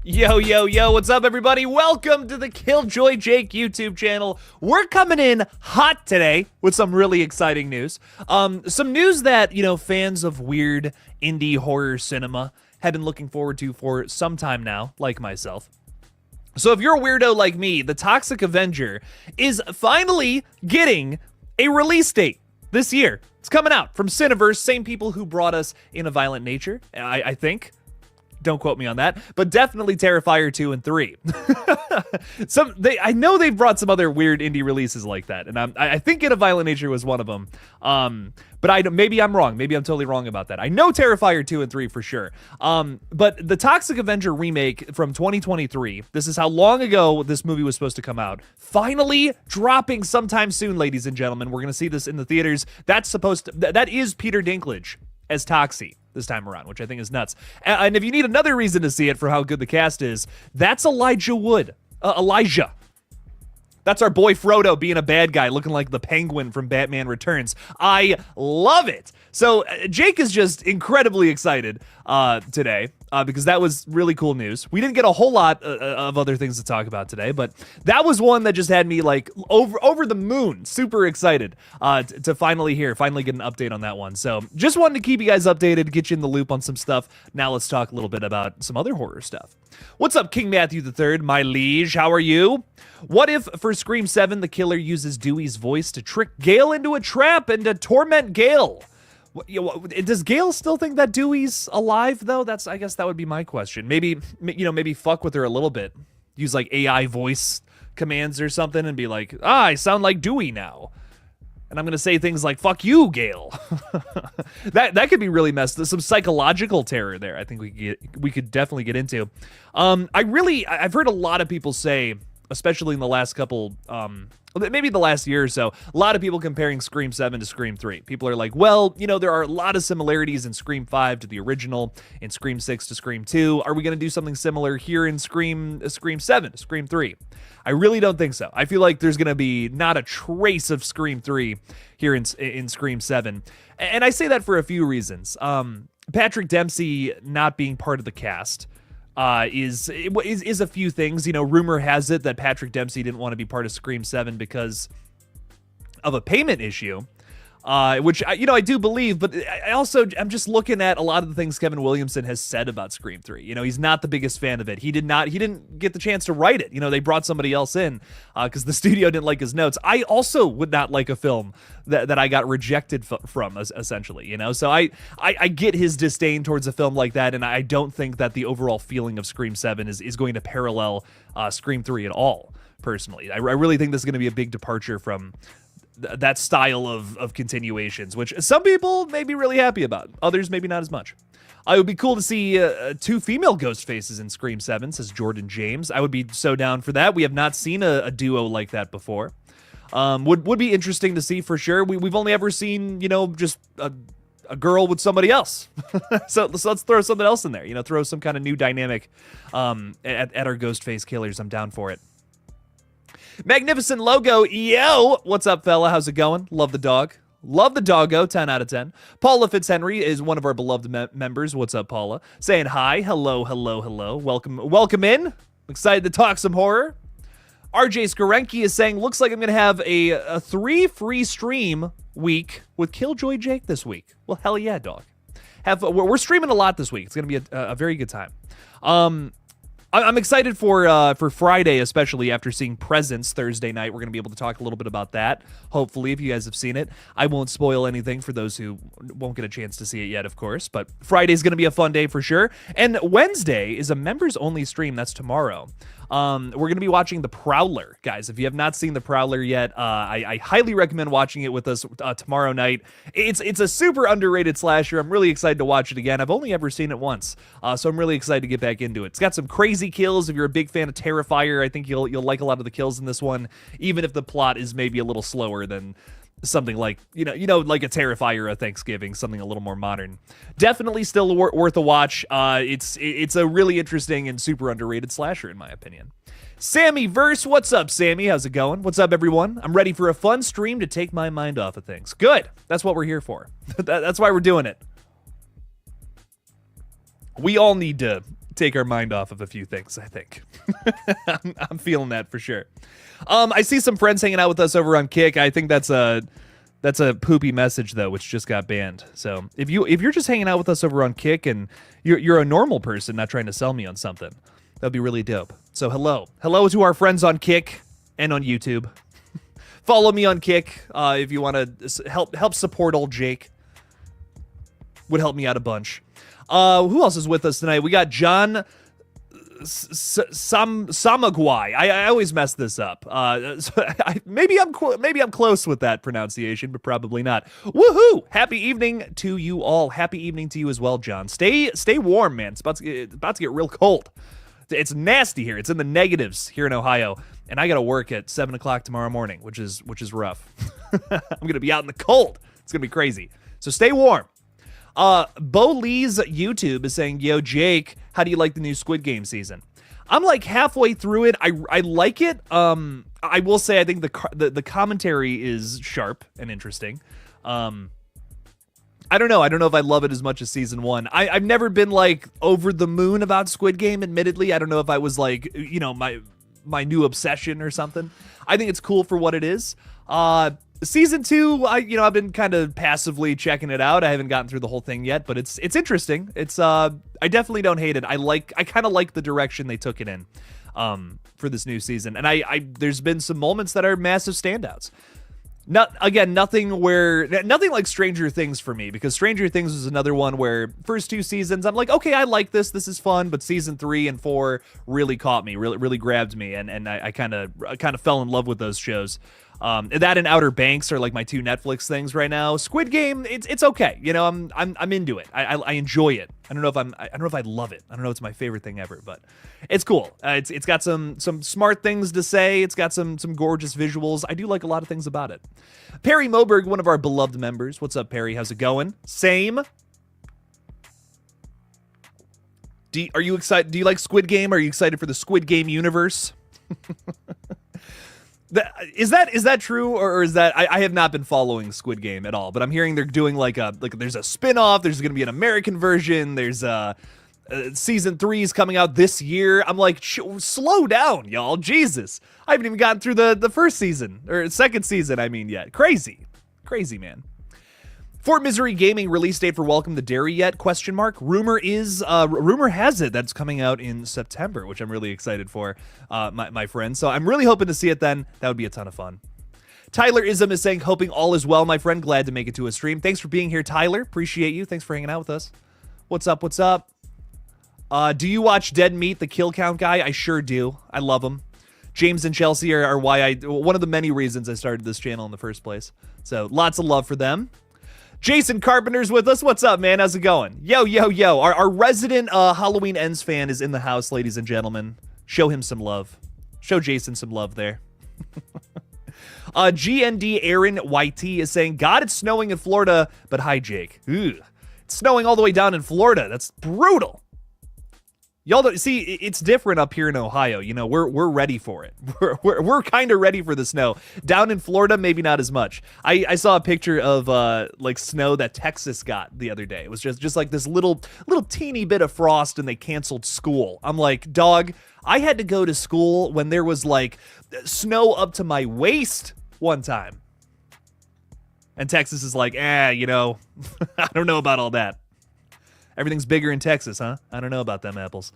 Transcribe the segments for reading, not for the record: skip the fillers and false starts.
Yo, yo, yo, what's up, everybody? Welcome to the KillJoy Jake YouTube channel. We're coming in hot today with some really exciting news. Some news that, fans of weird indie horror cinema have been looking forward to for some time now, like myself. So if you're a weirdo like me, The Toxic Avenger is finally getting a release date this year. It's coming out from Cineverse, same people who brought us In a Violent Nature, I think. Don't quote me on that, but definitely Terrifier 2 and 3. I know they've brought some other weird indie releases like that, and I think In a Violent Nature was one of them. But maybe I'm wrong. Maybe I'm totally wrong about that. I know Terrifier 2 and 3 for sure. But the Toxic Avenger remake from 2023, this is how long ago this movie was supposed to come out, finally dropping sometime soon, ladies and gentlemen. We're going to see this in the theaters. That is Peter Dinklage as Toxie this time around, which I think is nuts. And if you need another reason to see it for how good the cast is, that's Elijah Wood. Elijah. That's our boy Frodo being a bad guy, looking like the Penguin from Batman Returns. I love it. So Jake is just incredibly excited today because that was really cool news. We didn't get a whole lot of other things to talk about today, but that was one that just had me like over the moon, super excited to finally get an update on that one. So just wanted to keep you guys updated, get you in the loop on some stuff. Now let's talk a little bit about some other horror stuff. What's up, King Matthew III, my liege? How are you? What if, for Scream 7, the killer uses Dewey's voice to trick Gale into a trap and to torment Gale? Does Gale still think that Dewey's alive, though? I guess that would be my question. Maybe fuck with her a little bit. Use, like, AI voice commands or something and be like, I sound like Dewey now. And I'm going to say things like, fuck you, Gale. That could be really messed. There's some psychological terror there I think we could definitely get into. I've heard a lot of people say, especially in the last couple, maybe the last year or so, a lot of people comparing Scream 7 to Scream 3. People are like, well, there are a lot of similarities in Scream 5 to the original, in Scream 6 to Scream 2. Are we going to do something similar here in Scream 7 to Scream 3? I really don't think so. I feel like there's going to be not a trace of Scream 3 here in Scream 7. And I say that for a few reasons. Patrick Dempsey not being part of the cast is a few things. Rumor has it that Patrick Dempsey didn't want to be part of Scream 7 because of a payment issue, which I do believe. But I'm just looking at a lot of the things Kevin Williamson has said about Scream 3. He's not the biggest fan of it. He didn't get the chance to write it. They brought somebody else in because the studio didn't like his notes. I also would not like a film that I got rejected from, essentially. So I get his disdain towards a film like that, and I don't think that the overall feeling of Scream 7 is going to parallel Scream 3 at all, personally. I really think this is going to be a big departure from that style of continuations, which some people may be really happy about. Others maybe not as much. It would be cool to see 2 female Ghostfaces in Scream 7, says Jordan James. I would be so down for that. We have not seen a duo like that before. Would be interesting to see for sure. We've only ever seen, just a girl with somebody else. so let's throw something else in there. Throw some kind of new dynamic at our Ghostface killers. I'm down for it. Magnificent logo, yo! What's up, fella? How's it going? Love the dog. Love the doggo, 10 out of 10. Paula Fitzhenry is one of our beloved members. What's up, Paula? Saying hi. Hello, hello, hello. Welcome in. Excited to talk some horror. RJ Skarenki is saying, looks like I'm going to have a 3 free stream week with KillJoy Jake this week. Well, hell yeah, dog. We're streaming a lot this week. It's going to be a very good time. I'm excited for Friday, especially after seeing Presence Thursday night. We're going to be able to talk a little bit about that, hopefully, if you guys have seen it. I won't spoil anything for those who won't get a chance to see it yet, of course, but Friday's going to be a fun day for sure. And Wednesday is a members-only stream. That's tomorrow. We're going to be watching The Prowler, guys. If you have not seen The Prowler yet, I highly recommend watching it with us tomorrow night. It's a super underrated slasher. I'm really excited to watch it again. I've only ever seen it once, so I'm really excited to get back into it. It's got some crazy kills. If you're a big fan of Terrifier, I think you'll like a lot of the kills in this one, even if the plot is maybe a little slower than something like, like a Terrifier or a Thanksgiving, something a little more modern. Definitely still worth a watch. It's a really interesting and super underrated slasher, in my opinion. Sammy Verse, what's up, Sammy? How's it going? What's up, everyone? I'm ready for a fun stream to take my mind off of things. Good. That's what we're here for. That's why we're doing it. We all need to take our mind off of a few things, I think. I'm feeling that for sure. I see some friends hanging out with us over on Kick. I think that's a poopy message though, which just got banned. So if you're just hanging out with us over on Kick and you're a normal person, not trying to sell me on something, that'd be really dope. So hello to our friends on Kick and on YouTube. Follow me on Kick if you want to help support old Jake. Would help me out a bunch. Who else is with us tonight? We got John Samagwai. I always mess this up. Maybe I'm close with that pronunciation, but probably not. Woohoo! Happy evening to you all. Happy evening to you as well, John. Stay warm, man. It's about to get real cold. It's nasty here. It's in the negatives here in Ohio, and I got to work at 7 o'clock tomorrow morning, which is rough. I'm gonna be out in the cold. It's gonna be crazy. So stay warm. Bo Lee's YouTube is saying, yo, Jake, how do you like the new Squid Game season? I'm like halfway through it. I like it. I will say I think the commentary is sharp and interesting. I don't know. I don't know if I love it as much as season 1. I've never been like over the moon about Squid Game, admittedly. I don't know if I was like, you know, my new obsession or something. I think it's cool for what it is. Season 2, I've been kind of passively checking it out. I haven't gotten through the whole thing yet, but it's interesting. It's I definitely don't hate it. I kind of like the direction they took it in for this new season. And I there's been some moments that are massive standouts. Nothing like Stranger Things for me, because Stranger Things was another one where first 2 seasons I'm like, okay, I like this is fun, but season 3 and 4 really caught me, really grabbed me, and I kind of fell in love with those shows. That and Outer Banks are like my 2 Netflix things right now. Squid Game, it's okay. You know, I'm into it. I enjoy it. I don't know if I love it. I don't know if it's my favorite thing ever, but it's cool. It's got some smart things to say. It's got some gorgeous visuals. I do like a lot of things about it. Perry Moberg, one of our beloved members. What's up, Perry? How's it going? Same. Are you excited? Do you like Squid Game? Are you excited for the Squid Game universe? Is that true, or is that I have not been following Squid Game at all, but I'm hearing they're doing like there's a spin-off, there's going to be an American version, there's season 3 is coming out this year. I'm like, slow down, y'all. Jesus. I haven't even gotten through the first season, or second season, I mean, yet. Crazy, man. Fort Misery Gaming release date for Welcome to Derry yet? ? Rumor has it that's coming out in September, which I'm really excited for, my friend. So I'm really hoping to see it then. That would be a ton of fun. Tyler Ism is saying, hoping all is well, my friend. Glad to make it to a stream. Thanks for being here, Tyler. Appreciate you. Thanks for hanging out with us. What's up? Do you watch Dead Meat, the kill count guy? I sure do. I love him. James and Chelsea are one of the many reasons I started this channel in the first place. So lots of love for them. Jason Carpenter's with us. What's up, man? How's it going? Yo. Our resident Halloween Ends fan is in the house, ladies and gentlemen. Show him some love. Show Jason some love there. GND Aaron YT is saying, God, it's snowing in Florida, but hi, Jake. Ugh. It's snowing all the way down in Florida. That's brutal. Y'all don't see, it's different up here in Ohio. You know, we're ready for it. We're kind of ready for the snow. Down in Florida, maybe not as much. I saw a picture of like snow that Texas got the other day. It was just like this little teeny bit of frost, and they canceled school. I'm like, dog, I had to go to school when there was like snow up to my waist one time. And Texas is like, you know, I don't know about all that. Everything's bigger in Texas, huh? I don't know about them apples.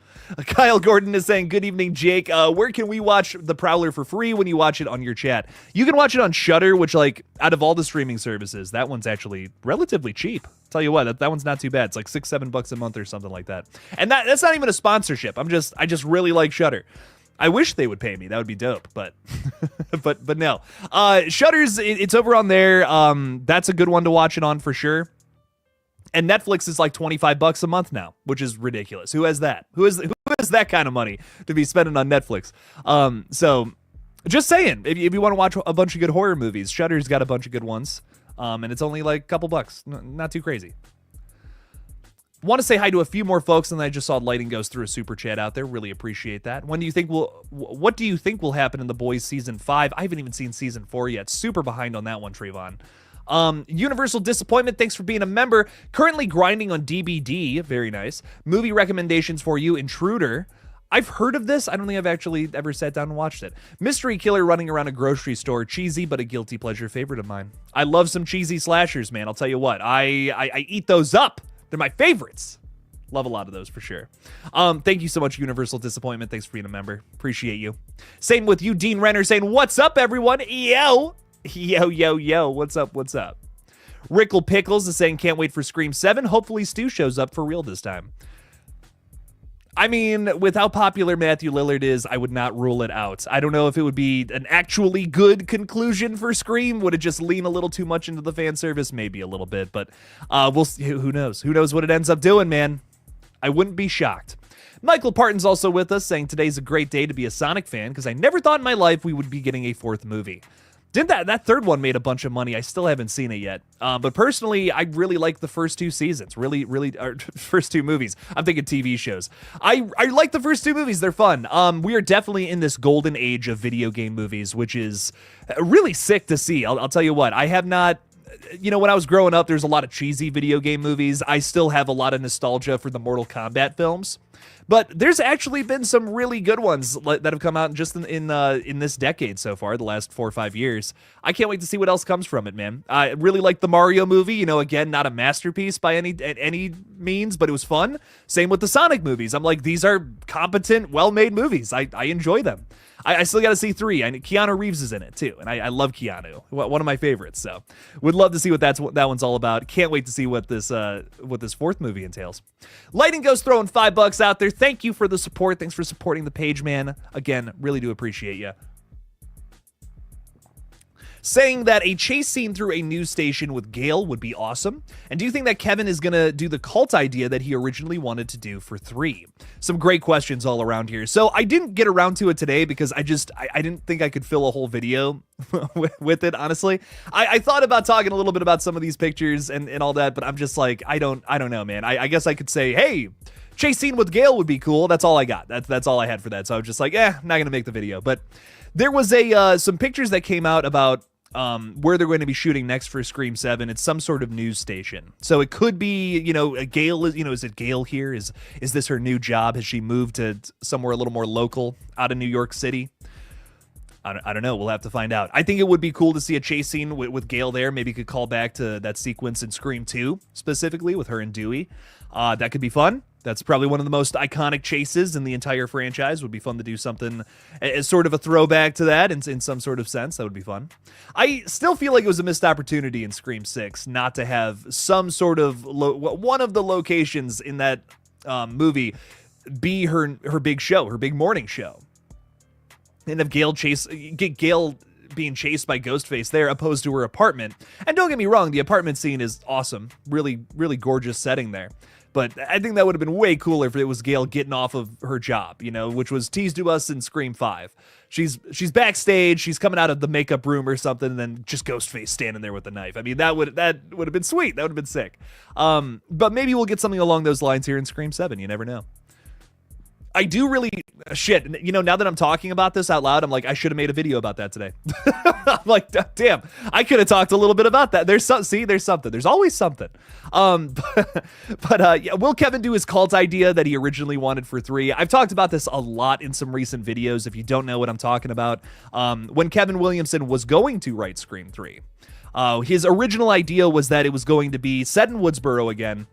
Kyle Gordon is saying, good evening, Jake. Where can we watch The Prowler for free when you watch it on your chat? You can watch it on Shudder, which, like, out of all the streaming services, that one's actually relatively cheap. Tell you what, that one's not too bad. It's like $6-7 a month or something like that. And that's not even a sponsorship. I just really like Shudder. I wish they would pay me. That would be dope, but but no. Shudder's, it's over on there. That's a good one to watch it on for sure. And Netflix is like $25 a month now, which is ridiculous. Who has that? Who has that kind of money to be spending on Netflix? So just saying, if you want to watch a bunch of good horror movies, Shudder's got a bunch of good ones. And it's only like a couple bucks. Not too crazy. Want to say hi to a few more folks, and I just saw Lighting goes through a super chat out there. Really appreciate that. What do you think will happen in The Boys season 5? I haven't even seen season 4 yet. Super behind on that one, Trayvon. Universal Disappointment, thanks for being a member. Currently grinding on DBD, very nice. Movie recommendations for you, Intruder. I've heard of this. I don't think I've actually ever sat down and watched it. Mystery killer running around a grocery store. Cheesy, but a guilty pleasure favorite of mine. I love some cheesy slashers, man. I'll tell you what. I eat those up. They're my favorites. Love a lot of those for sure. Thank you so much, Universal Disappointment. Thanks for being a member. Appreciate you. Same with you, Dean Renner, saying, what's up, everyone? Yo. Yo, yo, yo. What's up? What's up? Rickle Pickles is saying, can't wait for Scream 7. Hopefully Stu shows up for real this time. I mean, with how popular Matthew Lillard is, I would not rule it out. I don't know if it would be an actually good conclusion for Scream. Would it just lean a little too much into the fan service? Maybe a little bit, but we'll see. Who knows? Who knows what it ends up doing, man? I wouldn't be shocked. Michael Parton's also with us, saying today's a great day to be a Sonic fan because I never thought in my life we would be getting a 4th movie. That third one made a bunch of money. I still haven't seen it yet. But personally, I really like the first 2 seasons. First 2 movies. I'm thinking TV shows. I like the first 2 movies. They're fun. We are definitely in this golden age of video game movies, which is really sick to see. I'll tell you what. I have not... You know, when I was growing up, there's a lot of cheesy video game movies. I still have a lot of nostalgia for the Mortal Kombat films. But there's actually been some really good ones that have come out just in this decade so far, the last 4 or 5 years. I can't wait to see what else comes from it, man. I really like the Mario movie. You know, again, not a masterpiece by any means, but it was fun. Same with the Sonic movies. I'm like, these are competent, well-made movies. I enjoy them. I still got to see 3. Keanu Reeves is in it too, and I love Keanu, one of my favorites. So, would love to see what that one's all about. Can't wait to see what this 4th movie entails. Lighting Ghost throwing $5 out there. Thank you for the support. Thanks for supporting the page, man. Again, really do appreciate you. Saying that a chase scene through a news station with Gale would be awesome. And do you think that Kevin is going to do the cult idea that he originally wanted to do for 3? Some great questions all around here. So I didn't get around to it today because I didn't think I could fill a whole video with it, honestly. I thought about talking a little bit about some of these pictures and all that, but I'm just like, I don't know, man. I guess I could say, hey, chase scene with Gale would be cool. That's all I got. That's all I had for that. So I was just like, not going to make the video. But there was some pictures that came out about where they're going to be shooting next for Scream 7. It's some sort of news station. So it could be, Gale is, is it Gale here? Is this her new job? Has she moved to somewhere a little more local out of New York City? I don't know. We'll have to find out. I think it would be cool to see a chase scene with Gale there. Maybe could call back to that sequence in Scream 2, specifically with her and Dewey. That could be fun. That's probably one of the most iconic chases in the entire franchise. Would be fun to do something as sort of a throwback to that in some sort of sense. That would be fun. I still feel like it was a missed opportunity in Scream 6 not to have some sort of one of the locations in that movie be her big show, her big morning show. And have get Gale being chased by Ghostface there opposed to her apartment. And don't get me wrong, the apartment scene is awesome. Really, really gorgeous setting there. But I think that would have been way cooler if it was Gale getting off of her job, which was teased to us in Scream 5. She's backstage, she's coming out of the makeup room or something, and then just Ghostface standing there with a knife. I mean, that would have been sweet. That would have been sick. But maybe we'll get something along those lines here in Scream 7. You never know. I do really, now that I'm talking about this out loud, I'm like, I should have made a video about that today. I'm like, damn, I could have talked a little bit about that. There's something. There's always something. Yeah, will Kevin do his cult idea that he originally wanted for 3? I've talked about this a lot in some recent videos. If you don't know what I'm talking about, when Kevin Williamson was going to write Scream 3, his original idea was that it was going to be set in Woodsboro again.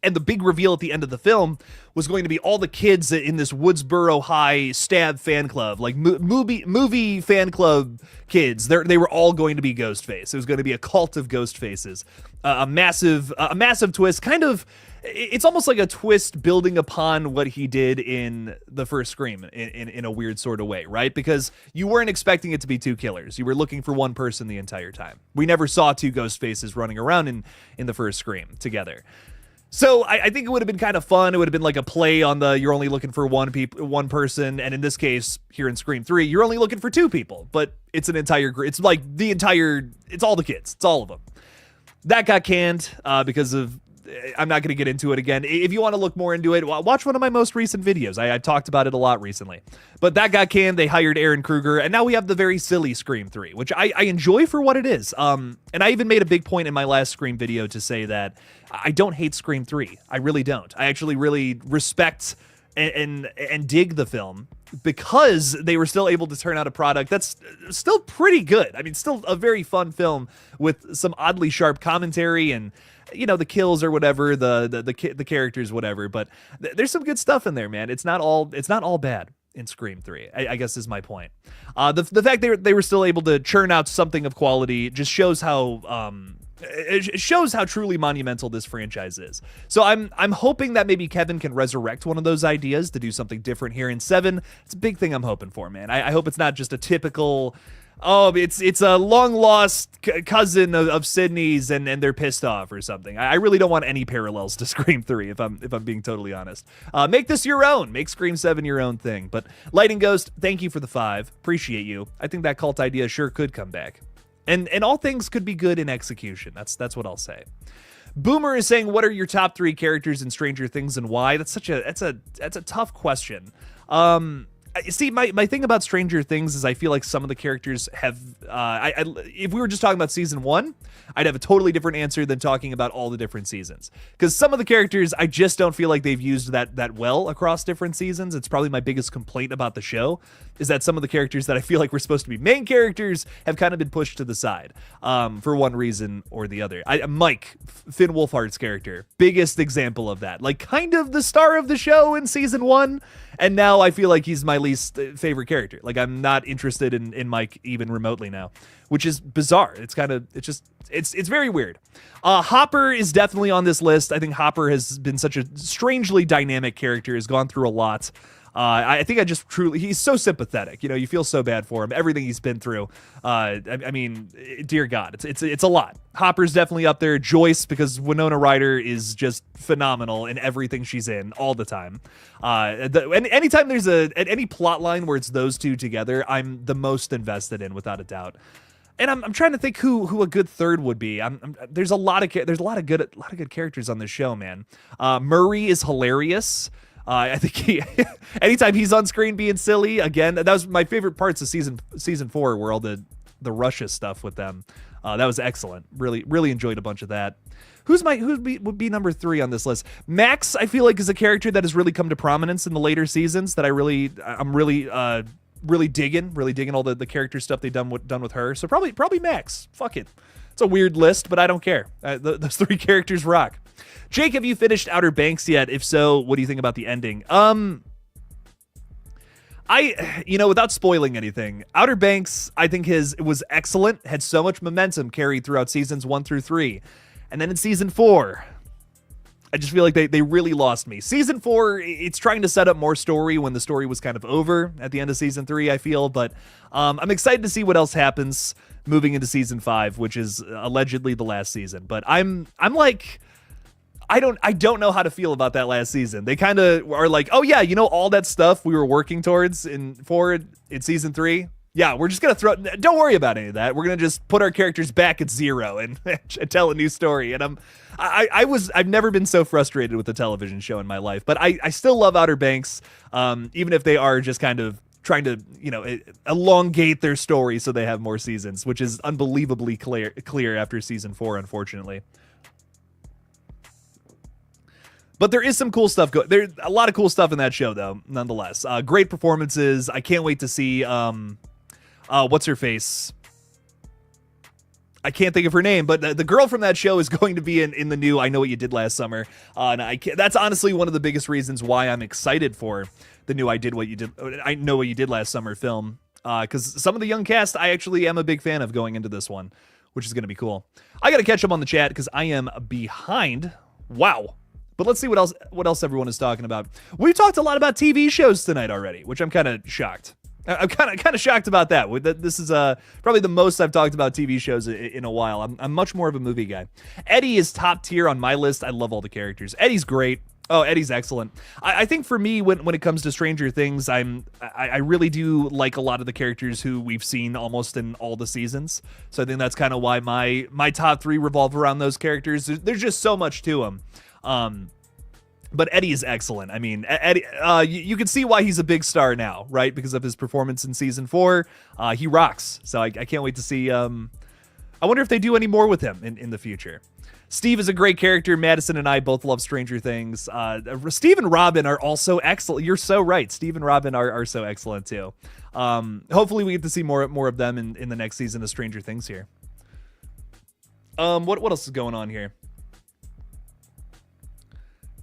And the big reveal at the end of the film was going to be all the kids in this Woodsboro High stab fan club, like movie fan club kids. They were all going to be Ghostface. It was going to be a cult of Ghostfaces. A massive twist. Kind of, it's almost like a twist building upon what he did in the first Scream in a weird sort of way, right? Because you weren't expecting it to be 2 killers. You were looking for one person the entire time. We never saw 2 Ghostfaces running around in the first Scream together. So I think it would have been kind of fun. It would have been like a play on the you're only looking for one person, and in this case here in Scream 3, you're only looking for 2 people, but it's an entire group. It's like it's all the kids. It's all of them. That got canned because of I'm not going to get into it again. If you want to look more into it, watch one of my most recent videos. I talked about it a lot recently. But that got canned. They hired Aaron Kruger, and now we have the very silly Scream 3, which I enjoy for what it is. And I even made a big point in my last Scream video to say that I don't hate Scream 3. I really don't. I actually really respect and dig the film because they were still able to turn out a product that's still pretty good. I mean, still a very fun film with some oddly sharp commentary and, you know, the kills or whatever, the characters, whatever. But there's some good stuff in there, man. It's not all bad in Scream 3, I guess is my point. The fact they were still able to churn out something of quality just shows how it shows how truly monumental this franchise is. So I'm hoping that maybe Kevin can resurrect one of those ideas to do something different here in 7. It's a big thing I'm hoping for, man. I hope it's not just a typical, oh, it's a long lost cousin of Sydney's and they're pissed off or something. I really don't want any parallels to Scream 3 if I'm being totally honest. Make this your own. Make Scream 7 your own thing. But Lighting Ghost, thank you for the 5. Appreciate you. I think that cult idea sure could come back. And all things could be good in execution. That's what I'll say. Boomer is saying, what are your top 3 characters in Stranger Things and why? That's a tough question. See, my thing about Stranger Things is I feel like some of the characters have, if we were just talking about season 1, I'd have a totally different answer than talking about all the different seasons. Because some of the characters, I just don't feel like they've used that well across different seasons. It's probably my biggest complaint about the show, is that some of the characters that I feel like were supposed to be main characters have kind of been pushed to the side for one reason or the other. Mike, Finn Wolfhard's character, biggest example of that. Like, kind of the star of the show in season 1, and now I feel like he's my least favorite character. Like, I'm not interested in Mike even remotely now, which is bizarre. It's very weird. Hopper is definitely on this list. I think Hopper has been such a strangely dynamic character, has gone through a lot. I think he's so sympathetic. You know, you feel so bad for him, everything he's been through. I mean, dear God, it's a lot. Hopper's definitely up there. Joyce, because Winona Ryder is just phenomenal in everything she's in all the time. Anytime there's any plot line where it's those two together, I'm the most invested in, without a doubt. And I'm trying to think who a good third would be. There's a lot of good characters on this show, man. Murray is hilarious. I think anytime he's on screen being silly, again, that was my favorite parts of season 4, where all the Russia stuff with them. That was excellent. Really enjoyed a bunch of that. Would be number 3 on this list? Max, I feel like, is a character that has really come to prominence in the later seasons that I'm really digging all the character stuff they've done with her. So probably Max. Fuck it. It's a weird list, but I don't care. Those 3 characters rock. Jake, have you finished Outer Banks yet? If so, what do you think about the ending? Without spoiling anything, Outer Banks, I think was excellent, had so much momentum carried throughout seasons 1 through 3. And then in season 4, I just feel like they really lost me. Season 4, it's trying to set up more story when the story was kind of over at the end of season 3, I feel. But I'm excited to see what else happens moving into season 5, which is allegedly the last season. But I'm like, I don't know how to feel about that last season. They kind of are like, oh yeah, all that stuff we were working towards in season 3. Yeah, we're just gonna don't worry about any of that. We're gonna just put our characters back at 0 and tell a new story. And I've never been so frustrated with a television show in my life. But I still love Outer Banks, even if they are just kind of trying to elongate their story so they have more seasons, which is unbelievably clear after season 4, unfortunately. But there is some cool stuff. There's a lot of cool stuff in that show, though, nonetheless. Great performances. I can't wait to see, what's her face? I can't think of her name, but the girl from that show is going to be in the new I Know What You Did Last Summer. And that's honestly one of the biggest reasons why I'm excited for the new I Know What You Did Last Summer film. Because some of the young cast I actually am a big fan of going into this one, which is going to be cool. I got to catch up on the chat because I am behind. Wow. But let's see what else everyone is talking about. We talked a lot about TV shows tonight already, which I'm kind of shocked. I'm kind of shocked about that. This is probably the most I've talked about TV shows in a while. I'm much more of a movie guy. Eddie is top tier on my list. I love all the characters. Eddie's great. Oh, Eddie's excellent. I think for me, when it comes to Stranger Things, I really do like a lot of the characters who we've seen almost in all the seasons. So I think that's kind of why my top three revolve around those characters. There's just so much to them. But Eddie is excellent. I mean, Eddie, you can see why he's a big star now, right? Because of his performance in season 4. He rocks. So I can't wait to see. I wonder if they do any more with him in the future. Steve is a great character. Madison and I both love Stranger Things. Steve and Robin are also excellent. You're so right. Steve and Robin are so excellent too. Hopefully we get to see more of them in the next season of Stranger Things here. What else is going on here?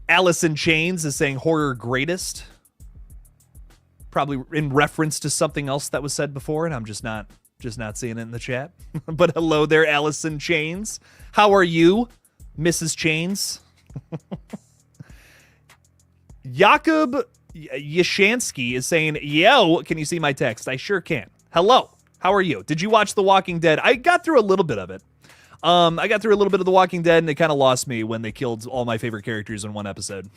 Alice in Chains is saying horror greatest. Probably in reference to something else that was said before, and I'm just not seeing it in the chat. But hello there, Alice in Chains. How are you, Mrs. Chains? Jakub Yashansky is saying, yo, can you see my text? I sure can. Hello, how are you? Did you watch The Walking Dead? I got through a little bit of it. I got through a little bit of The Walking Dead, and it kind of lost me when they killed all my favorite characters in one episode.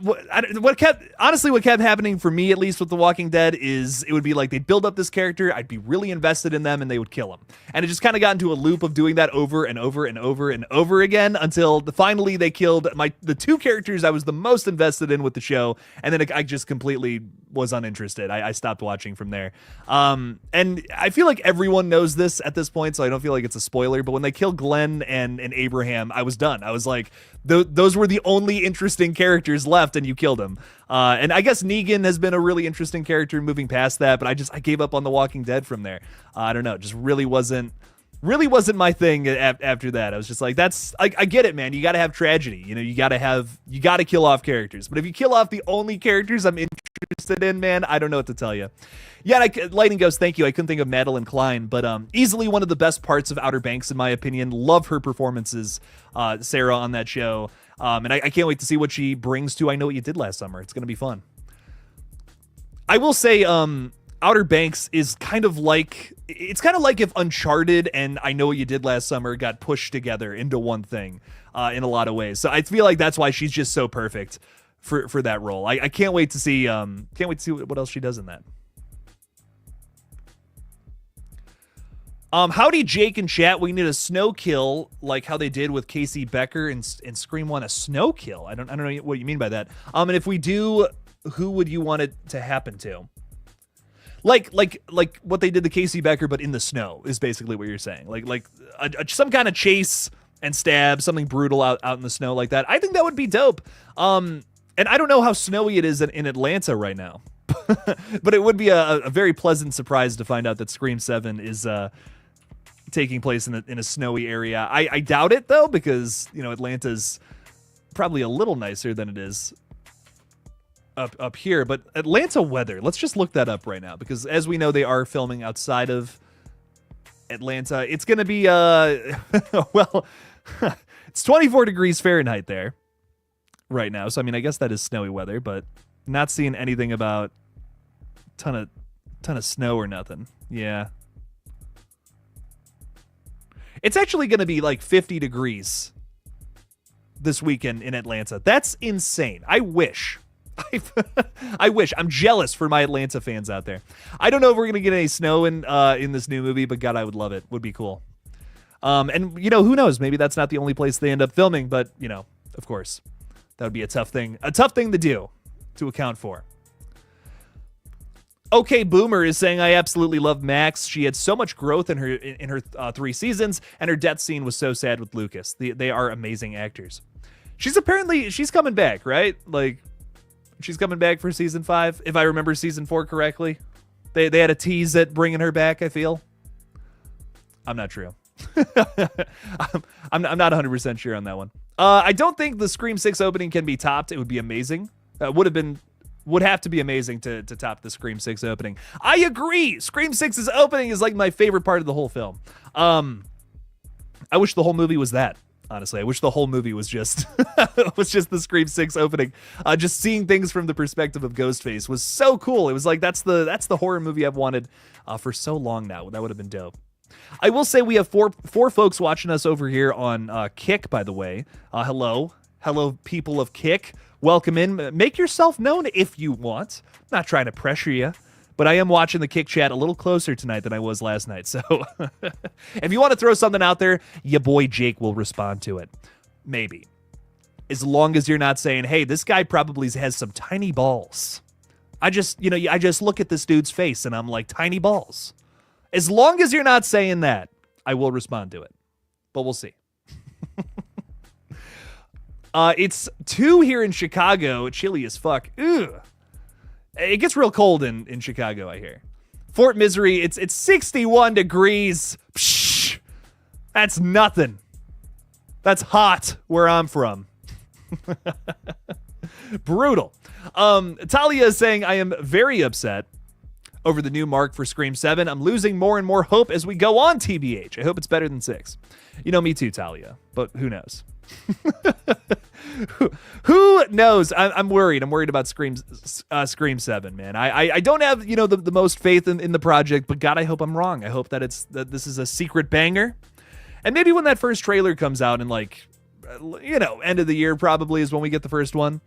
What kept happening for me, at least with The Walking Dead, is it would be like they'd build up this character, I'd be really invested in them, and they would kill him. And it just kind of got into a loop of doing that over and over and over and over again until finally they killed the two characters I was the most invested in with the show, and then I just completely was uninterested. I stopped watching from there. And I feel like everyone knows this at this point, so I don't feel like it's a spoiler, but when they killed Glenn and Abraham, I was done. I was like, those were the only interesting characters left, and you killed them. And I guess Negan has been a really interesting character moving past that, but I gave up on The Walking Dead from there. I don't know, it just really wasn't my thing after that. I was just like, I get it, man. You got to have tragedy. You know, you got to kill off characters. But if you kill off the only characters I'm interested in, man, I don't know what to tell you. Yeah, Lightning Ghost, thank you. I couldn't think of Madeline Klein, but easily one of the best parts of Outer Banks, in my opinion. Love her performances, Sarah, on that show. And I can't wait to see what she brings to I Know What You Did Last Summer. It's going to be fun. I will say, Outer Banks is kind of like if Uncharted and I Know What You Did Last Summer got pushed together into one thing in a lot of ways. So I feel like that's why she's just so perfect for that role. I can't wait to see what else she does in that. Howdy, Jake and chat. We need a snow kill like how they did with Casey Becker and Scream 1. A snow kill? I don't know what you mean by that. And if we do, who would you want it to happen to? Like what they did to Casey Becker, but in the snow is basically what you're saying. Like some kind of chase and stab, something brutal out in the snow like that. I think that would be dope. And I don't know how snowy it is in Atlanta right now, but it would be a very pleasant surprise to find out that Scream 7 is taking place in a snowy area. I doubt it though, because Atlanta's probably a little nicer than it is up here. But Atlanta weather, let's just look that up right now, because as we know, they are filming outside of Atlanta. It's gonna be well, it's 24 degrees Fahrenheit there right now, so I mean, I guess that is snowy weather, but not seeing anything about ton of snow or nothing. Yeah, it's actually gonna be like 50 degrees this weekend in Atlanta. That's insane. I wish. I'm jealous for my Atlanta fans out there. I don't know if we're gonna get any snow in this new movie, but God, I would love it. Would be cool. And who knows? Maybe that's not the only place they end up filming, but of course, that would be a tough thing to do, to account for. Okay, Boomer is saying, I absolutely love Max. She had so much growth in her 3 seasons, and her death scene was so sad with Lucas. They are amazing actors. She's coming back, right? Like, she's coming back for season 5, if I remember season 4 correctly. They had a tease at bringing her back, I feel. I'm not true. I'm not 100% sure on that one. I don't think the Scream 6 opening can be topped. It would be amazing. Would have to be amazing to top the Scream 6 opening. I agree. Scream 6's opening is like my favorite part of the whole film. I wish the whole movie was that. Honestly, I wish the whole movie was just the Scream 6 opening. Just seeing things from the perspective of Ghostface was so cool. It was like that's the horror movie I've wanted for so long now. That would have been dope. I will say we have four folks watching us over here on Kick, by the way. Hello. Hello, people of Kick. Welcome in. Make yourself known if you want. I'm not trying to pressure you, but I am watching the Kick chat a little closer tonight than I was last night. So if you want to throw something out there, your boy Jake will respond to it. Maybe. As long as you're not saying, hey, this guy probably has some tiny balls. I just look at this dude's face and I'm like, tiny balls. As long as you're not saying that, I will respond to it. But we'll see. It's 2 here in Chicago. Chilly as fuck. Ugh. It gets real cold in Chicago, I hear. Fort Misery, it's 61 degrees. Psh, that's nothing. That's hot where I'm from. Brutal. Talia is saying, I am very upset over the new mark for Scream 7. I'm losing more and more hope as we go on, TBH. I hope it's better than 6. You know, me too, Talia, but who knows? Who knows? I'm worried. I'm worried about Scream 7, man. I don't have, the most faith in the project, but God, I hope I'm wrong. I hope that this is a secret banger. And maybe when that first trailer comes out in end of the year probably is when we get the first one.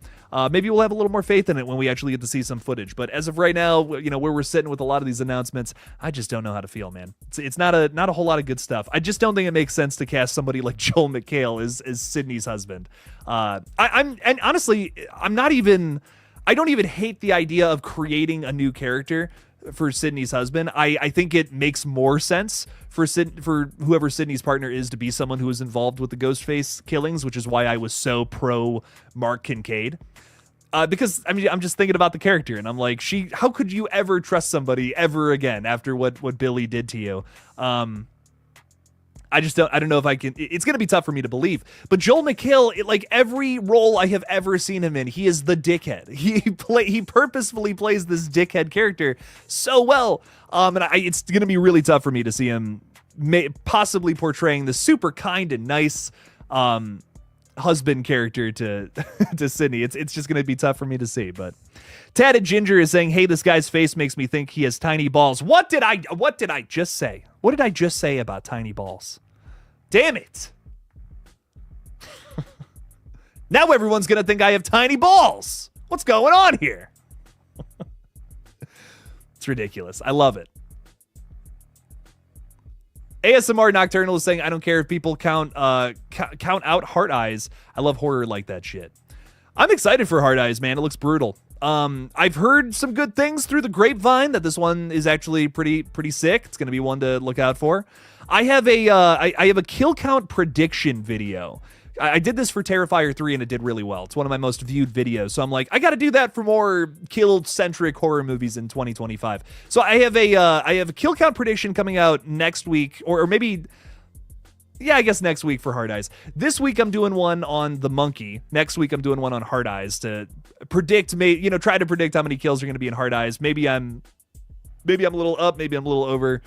Maybe we'll have a little more faith in it when we actually get to see some footage. But as of right now, where we're sitting with a lot of these announcements, I just don't know how to feel, man. It's not a whole lot of good stuff. I just don't think it makes sense to cast somebody like Joel McHale as Sydney's husband. And honestly, I don't even hate the idea of creating a new character for Sydney's husband. I think it makes more sense for whoever Sydney's partner is to be someone who is involved with the Ghostface killings, which is why I was so pro Mark Kincaid. Because I'm just thinking about the character, and I'm like, how could you ever trust somebody ever again after what Billy did to you? I don't know if I can. It's going to be tough for me to believe. But Joel McHale, like every role I have ever seen him in, he is the dickhead. He purposefully plays this dickhead character so well. It's going to be really tough for me to see him possibly portraying the super kind and nice husband character to to Sydney. It's just going to be tough for me to see. But Tatted Ginger is saying, "Hey, this guy's face makes me think he has tiny balls." What did I just say? What did I just say about tiny balls? Damn it. Now everyone's going to think I have tiny balls. What's going on here? It's ridiculous. I love it. ASMR Nocturnal is saying, I don't care if people count out Heart Eyes. I love horror like that shit. I'm excited for Heart Eyes, man. It looks brutal. I've heard some good things through the grapevine that this one is actually pretty sick. It's going to be one to look out for. I have a kill count prediction video. I did this for Terrifier 3 and it did really well. It's one of my most viewed videos. So I'm like, I got to do that for more kill-centric horror movies in 2025. So I have a kill count prediction coming out next week, or maybe, yeah, I guess next week for Hard Eyes. This week I'm doing one on the monkey. Next week I'm doing one on Hard Eyes to predict, try to predict how many kills are going to be in Hard Eyes. Maybe I'm a little up, maybe I'm a little over.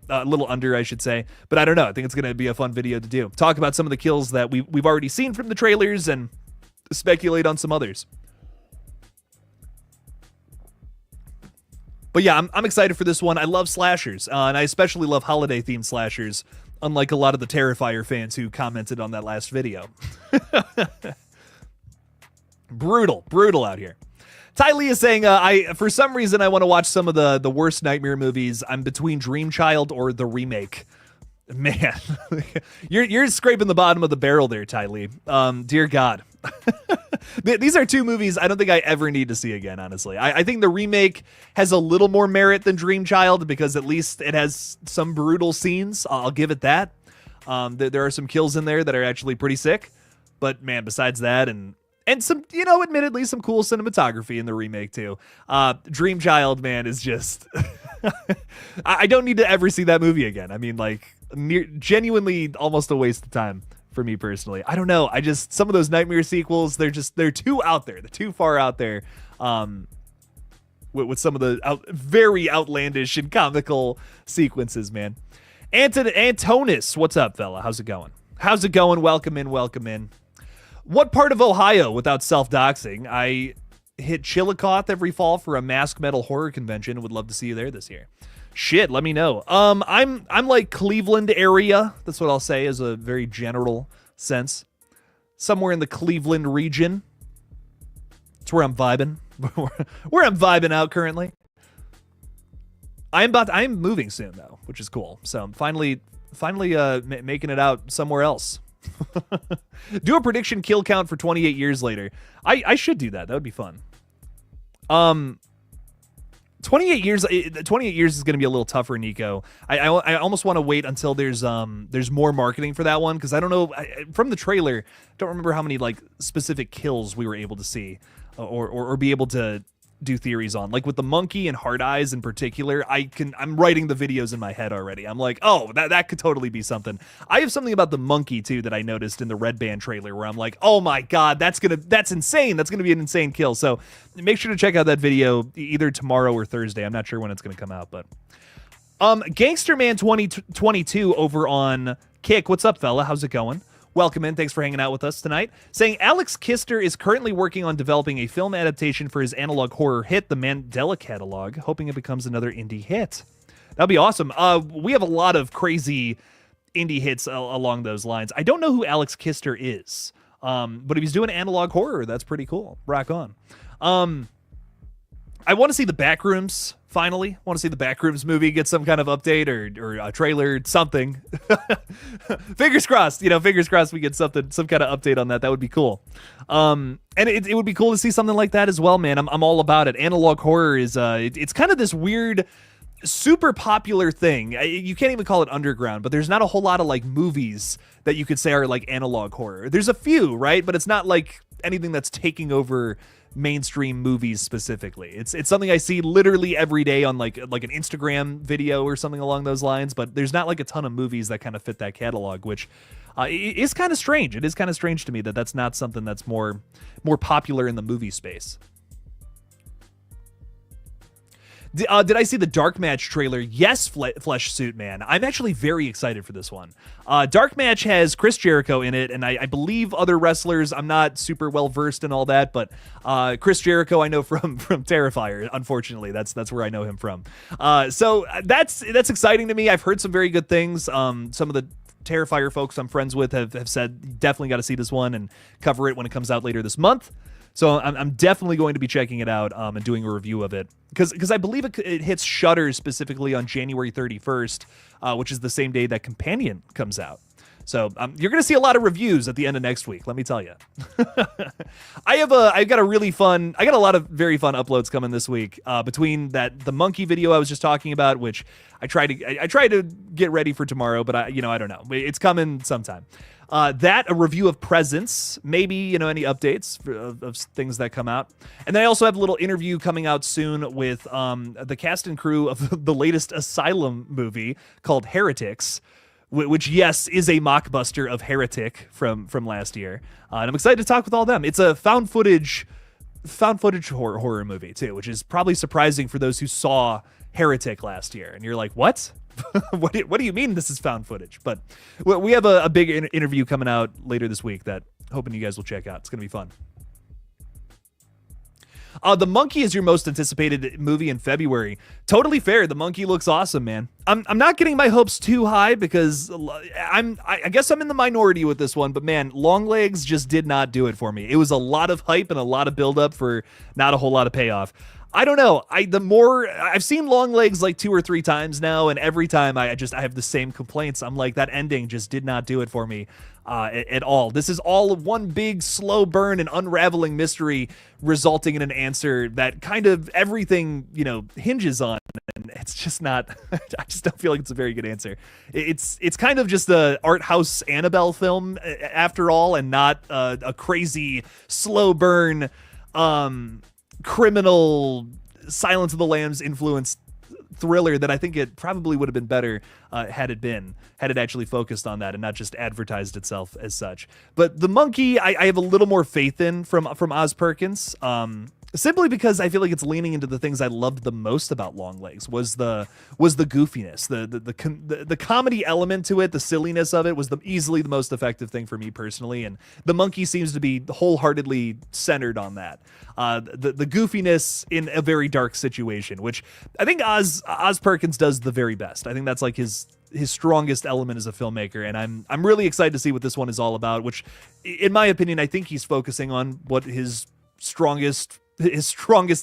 A little under, I should say. But I don't know. I think it's going to be a fun video to do. Talk about some of the kills that we've already seen from the trailers and speculate on some others. But yeah, I'm excited for this one. I love slashers, and I especially love holiday-themed slashers, unlike a lot of the Terrifier fans who commented on that last video. Brutal out here. Ty Lee is saying, for some reason, I want to watch some of the worst Nightmare movies. I'm between Dream Child or the remake. Man, you're scraping the bottom of the barrel there, Ty Lee. Dear God. These are two movies I don't think I ever need to see again, honestly. I think the remake has a little more merit than Dream Child because at least it has some brutal scenes. I'll give it that. There are some kills in there that are actually pretty sick. But, man, besides that and some, admittedly, some cool cinematography in the remake, too. Dream Child, man, is just... I don't need to ever see that movie again. I mean, genuinely almost a waste of time for me personally. I don't know. Some of those Nightmare sequels, they're too out there. They're too far out there with some of the very outlandish and comical sequences, man. Antonis, what's up, fella? How's it going? Welcome in. What part of Ohio, without self-doxing? I hit Chillicothe every fall for a mask metal horror convention. Would love to see you there this year. Shit, let me know. I'm like Cleveland area. That's what I'll say is a very general sense. somewhere in the Cleveland region. It's where I'm vibing. Where I'm vibing out currently. I'm moving soon though, which is cool. So I'm finally making it out somewhere else. Do a prediction kill count for 28 years later. I should do that. That would be fun. 28 years is going to be a little tougher, Nico. I almost want to wait until there's more marketing for that one, because I don't know, from the trailer, don't remember how many like specific kills we were able to see or be able to do theories on. Like with the monkey and hard eyes in particular, I'm writing the videos in my head already. I'm like, oh, that could totally be something. I have something about the monkey too that I noticed in the Red Band trailer where I'm like, oh my god, that's insane. That's gonna be an insane kill. So make sure to check out that video either tomorrow or Thursday. I'm not sure when it's gonna come out, but Gangsterman 2022 over on Kick. What's up, fella? How's it going? Welcome in. Thanks for hanging out with us tonight. Saying Alex Kister is currently working on developing a film adaptation for his analog horror hit, The Mandela Catalog, hoping it becomes another indie hit. That'd be awesome. We have a lot of crazy indie hits along those lines. I don't know who Alex Kister is, but if he's doing analog horror, that's pretty cool. Rock on. I want to see the Backrooms. Finally, want to see the Backrooms movie get some kind of update or a trailer, something. Fingers crossed, fingers crossed we get some kind of update on that. That would be cool. And it would be cool to see something like that as well, man. I'm all about it. Analog horror is it's kind of this weird, super popular thing. You can't even call it underground, but there's not a whole lot of like movies that you could say are like analog horror. There's a few, right? But it's not like anything that's taking over mainstream movies specifically. It's something I see literally every day on like an Instagram video or something along those lines, but there's not like a ton of movies that kind of fit that catalog, which is kind of strange. It is kind of strange to me that that's not something that's more popular in the movie space. Did I see the Dark Match trailer? Yes, Flesh Suit Man. I'm actually very excited for this one. Dark Match has Chris Jericho in it, and I believe other wrestlers. I'm not super well versed in all that, but Chris Jericho I know from Terrifier. Unfortunately, that's where I know him from. So that's exciting to me. I've heard some very good things. Some of the Terrifier folks I'm friends with have said definitely got to see this one and cover it when it comes out later this month. So I'm definitely going to be checking it out and doing a review of it because I believe it hits Shudder specifically on January 31st, which is the same day that Companion comes out. So you're going to see a lot of reviews at the end of next week. Let me tell you. I got a lot of very fun uploads coming this week between the monkey video I was just talking about, which I tried to get ready for tomorrow, but I don't know. It's coming sometime. A review of Presents, maybe, any updates of things that come out. And then I also have a little interview coming out soon with the cast and crew of the latest Asylum movie called Heretics, which, yes, is a mockbuster of Heretic from last year. And I'm excited to talk with all of them. It's a found footage horror movie, too, which is probably surprising for those who saw Heretic last year. And you're like, what? What do you mean this is found footage? But we have a big interview coming out later this week that hoping you guys will check out. It's going to be fun. The Monkey is your most anticipated movie in February. Totally fair. The Monkey looks awesome, man. I'm not getting my hopes too high because I guess I'm in the minority with this one, but man, Longlegs just did not do it for me. It was a lot of hype and a lot of buildup for not a whole lot of payoff. I don't know. I've seen Longlegs like 2 or 3 times now, and every time I have the same complaints. I'm like, that ending just did not do it for me at all. This is all one big slow burn and unraveling mystery resulting in an answer that kind of everything, hinges on. And it's just not, I just don't feel like it's a very good answer. It's kind of just a art house Annabelle film after all, and not a crazy slow burn, criminal Silence of the Lambs influenced thriller that I think it probably would have been better had it actually focused on that and not just advertised itself as such. But The Monkey, I have a little more faith in from Oz Perkins, simply because I feel like it's leaning into the things I loved the most about Longlegs was the goofiness, the comedy element to it, the silliness of it was easily the most effective thing for me personally, and The Monkey seems to be wholeheartedly centered on that. The goofiness in a very dark situation, which I think Oz Perkins does the very best. I think that's like his his strongest element as a filmmaker, and I'm really excited to see what this one is all about, which in my opinion, I think he's focusing on what his strongest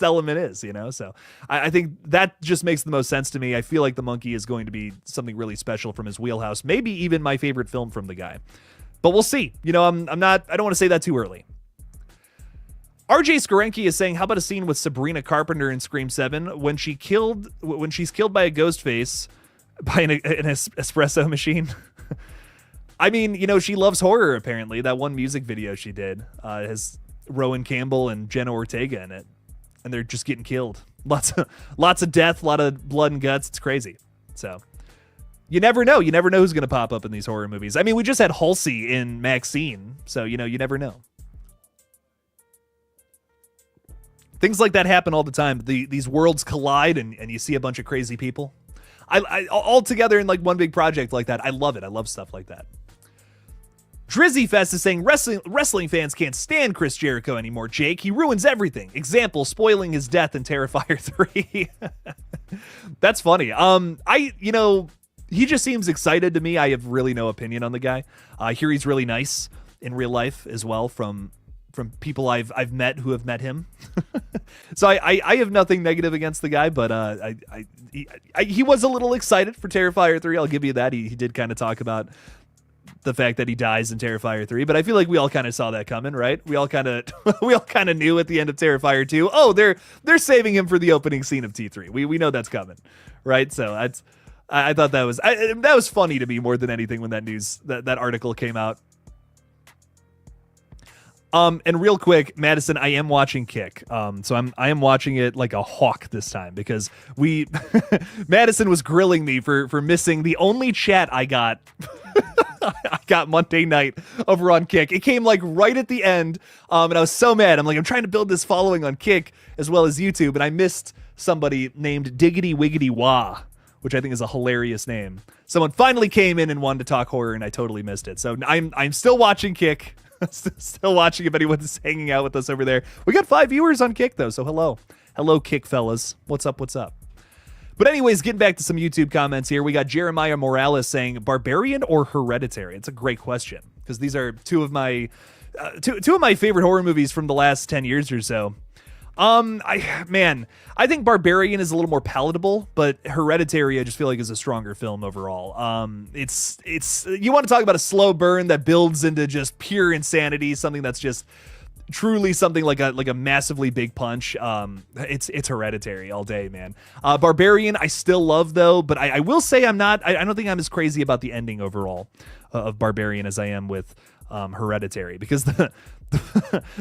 element is, you know? So I think that just makes the most sense to me. I feel like The Monkey is going to be something really special from his wheelhouse, maybe even my favorite film from the guy. But we'll see. You know, I don't want to say that too early. RJ Skarenki is saying, how about a scene with Sabrina Carpenter in Scream 7 when she's killed by a ghost face by an espresso machine? I mean, you know, she loves horror, apparently. That one music video she did has Rowan Campbell and Jenna Ortega in it, and they're just getting killed. Lots of death, a lot of blood and guts. It's crazy. So you never know. You never know who's going to pop up in these horror movies. I mean, we just had Halsey in Maxine, so, you know, you never know. Things like that happen all the time. These worlds collide, and you see a bunch of crazy people. I all together in like one big project like that. I love it. I love stuff like that. Drizzy Fest is saying wrestling fans can't stand Chris Jericho anymore, Jake. He ruins everything. Example, spoiling his death in Terrifier 3. That's funny. You know, he just seems excited to me. I have really no opinion on the guy. I hear he's really nice in real life as well from people I've met who have met him. So I have nothing negative against the guy, but he was a little excited for Terrifier 3. I'll give you that. He did kind of talk about the fact that he dies in Terrifier 3, but I feel like we all kind of saw that coming, right? We all kind of knew at the end of Terrifier 2, oh, they're saving him for the opening scene of T3. We know that's coming, right? So I thought that was funny to me more than anything when that article came out. And real quick, Madison, I am watching Kick. So I am watching it like a hawk this time because Madison was grilling me for missing the only chat I got. I got Monday night over on Kick. It came like right at the end. And I was so mad. I'm like, I'm trying to build this following on Kick as well as YouTube. And I missed somebody named Diggity Wiggity Wah, which I think is a hilarious name. Someone finally came in and wanted to talk horror, and I totally missed it. So I'm still watching Kick. Still watching if anyone's hanging out with us over there. We got 5 viewers on Kick, though, so hello Kick fellas. What's up? But anyways, getting back to some YouTube comments here, we got Jeremiah Morales saying Barbarian or Hereditary. It's a great question because these are two of my favorite horror movies from the last 10 years or so. I think Barbarian is a little more palatable, but Hereditary I just feel like is a stronger film overall. It's you want to talk about a slow burn that builds into just pure insanity, something that's just truly something like a massively big punch. It's Hereditary all day, man. Barbarian I still love though, but I will say I don't think I'm as crazy about the ending overall of Barbarian as I am with Hereditary, because the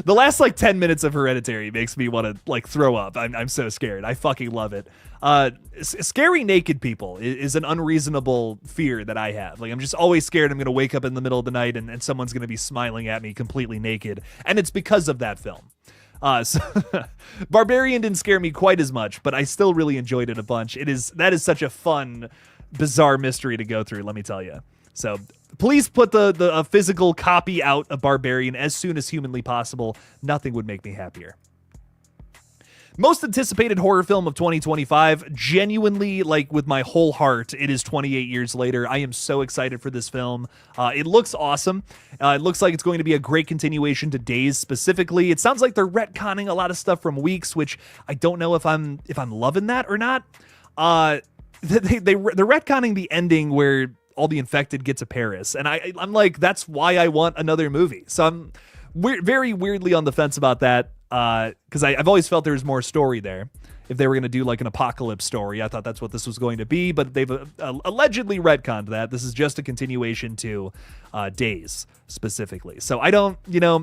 last like 10 minutes of Hereditary makes me want to like throw up. I'm so scared. I fucking love it. Scary naked people is an unreasonable fear that I have. Like, I'm just always scared I'm going to wake up in the middle of the night and someone's going to be smiling at me completely naked. And it's because of that film. So Barbarian didn't scare me quite as much, but I still really enjoyed it a bunch. That is such a fun, bizarre mystery to go through, let me tell you. So please put the physical copy out of Barbarian as soon as humanly possible. Nothing would make me happier. Most anticipated horror film of 2025. Genuinely, like with my whole heart, it is 28 Years Later. I am so excited for this film. It looks awesome. It looks like it's going to be a great continuation to Days specifically. It sounds like they're retconning a lot of stuff from Weeks, which I don't know if I'm loving that or not. They're retconning the ending where all the infected get to Paris. And I'm like, that's why I want another movie. So I'm very weirdly on the fence about that. Because I've always felt there was more story there. If they were going to do like an apocalypse story, I thought that's what this was going to be, but they've allegedly retconned that. This is just a continuation to Days specifically. So I don't,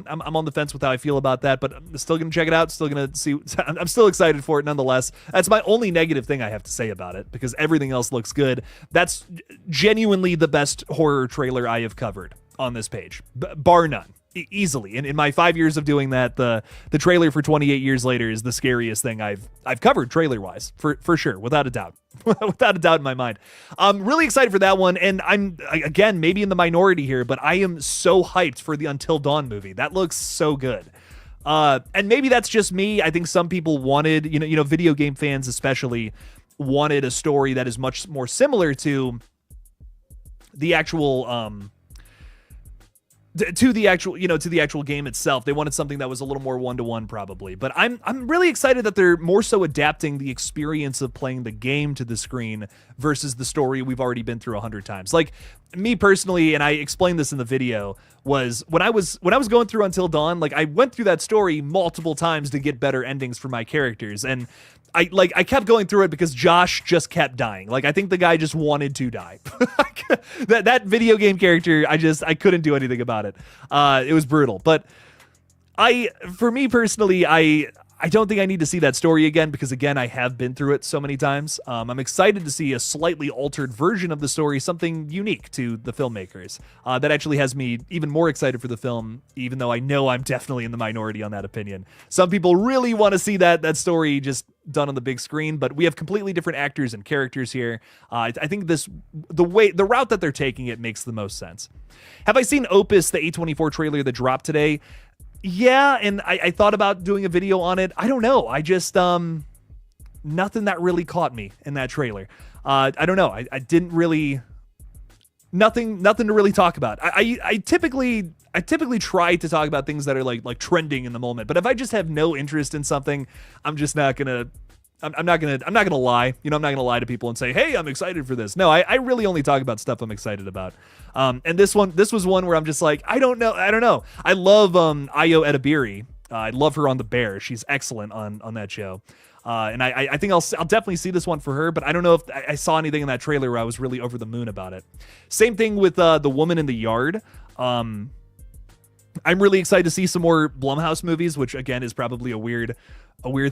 I'm on the fence with how I feel about that, but I'm still going to check it out. Still going to see. I'm still excited for it nonetheless. That's my only negative thing I have to say about it, because everything else looks good. That's genuinely the best horror trailer I have covered on this page, bar none. Easily. And in my 5 years of doing that, the trailer for 28 Years Later is the scariest thing I've covered trailer wise, for sure, without a doubt. Without a doubt in my mind. I'm really excited for that one, and I'm again maybe in the minority here, but I am so hyped for the Until Dawn movie. That looks so good. And maybe that's just me. I think some people wanted, video game fans especially wanted a story that is much more similar to the actual to the actual game itself. They wanted something that was a little more one-to-one probably. But I'm really excited that they're more so adapting the experience of playing the game to the screen versus the story we've already been through 100 times. Like me personally, and I explained this in the video, was when I was going through Until Dawn, like I went through that story multiple times to get better endings for my characters, and I kept going through it because Josh just kept dying. Like I think the guy just wanted to die. that video game character, I couldn't do anything about it. It was brutal. But for me personally, I don't think I need to see that story again because, again, I have been through it so many times. I'm excited to see a slightly altered version of the story, something unique to the filmmakers. That actually has me even more excited for the film, even though I know I'm definitely in the minority on that opinion. Some people really want to see that story just done on the big screen, but we have completely different actors and characters here. I think the route that they're taking it makes the most sense. Have I seen Opus, the A24 trailer that dropped today? Yeah, and I thought about doing a video on it. I don't know. I just, nothing that really caught me in that trailer. I don't know. I didn't really, nothing to really talk about. I typically try to talk about things that are like trending in the moment. But if I just have no interest in something, I'm just not gonna. I'm not gonna lie. You know, I'm not gonna lie to people and say, "Hey, I'm excited for this." No, I really only talk about stuff I'm excited about. And this was one where I'm just like, I don't know. I love Ayo Edebiri. I love her on The Bear. She's excellent on that show. And I think I'll definitely see this one for her. But I don't know if I saw anything in that trailer where I was really over the moon about it. Same thing with The Woman in the Yard. I'm really excited to see some more Blumhouse movies, which again is probably a weird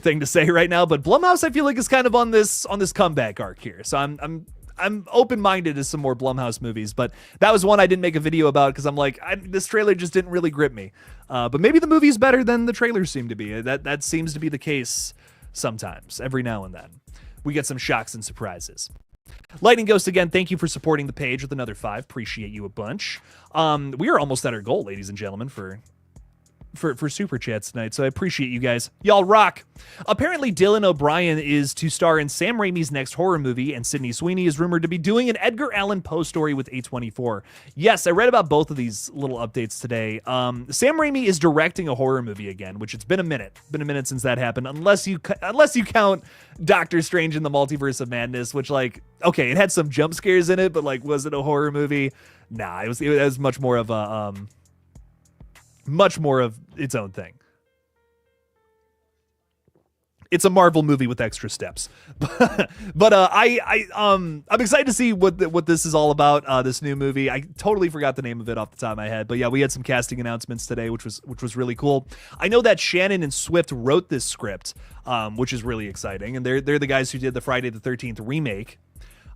thing to say right now, but Blumhouse I feel like is kind of on this comeback arc here. So I'm open-minded to some more Blumhouse movies, but that was one I didn't make a video about because I'm like, this trailer just didn't really grip me. But maybe the movie's better than the trailers seem to be. That seems to be the case sometimes, every now and then. We get some shocks and surprises. Lightning Ghost, again, thank you for supporting the page with another 5. Appreciate you a bunch. We are almost at our goal, ladies and gentlemen, for super chats tonight, so I appreciate you guys. Y'all rock. Apparently, Dylan O'Brien is to star in Sam Raimi's next horror movie, and Sydney Sweeney is rumored to be doing an Edgar Allan Poe story with A24. Yes, I read about both of these little updates today. Sam Raimi is directing a horror movie again, which it's been a minute. Been a minute since that happened, unless you count Doctor Strange in the Multiverse of Madness, which, like, okay, it had some jump scares in it, but like, was it a horror movie? Nah, it was much more of a much more of its own thing. It's a Marvel movie with extra steps. But I'm excited to see what this is all about, this new movie. I totally forgot the name of it off the top of my head, but yeah, we had some casting announcements today, which was really cool. I know that Shannon and Swift wrote this script, which is really exciting, and they're the guys who did the Friday the 13th remake.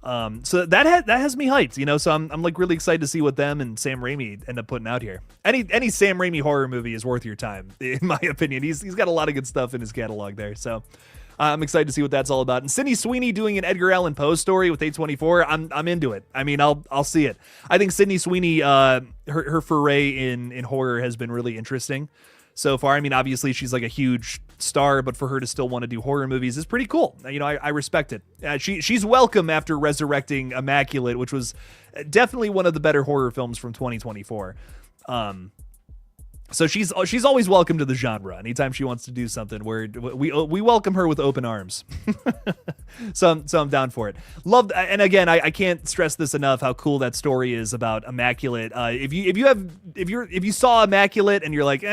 So that has me hyped, you know, so I'm like really excited to see what them and Sam Raimi end up putting out here. Any Sam Raimi horror movie is worth your time, in my opinion. He's got a lot of good stuff in his catalog there, so I'm excited to see what that's all about. And Sydney Sweeney doing an Edgar Allan Poe story with A24, I'm into it. I mean, I'll see it. I think Sydney Sweeney, her foray in horror has been really interesting so far. I mean, obviously she's like a huge star, but for her to still want to do horror movies is pretty cool. You know, I respect it. She's welcome after resurrecting Immaculate, which was definitely one of the better horror films from 2024. So she's always welcome to the genre. Anytime she wants to do something, where we welcome her with open arms. so I'm down for it. Love, and again, I can't stress this enough how cool that story is about Immaculate. If you saw Immaculate and you're like,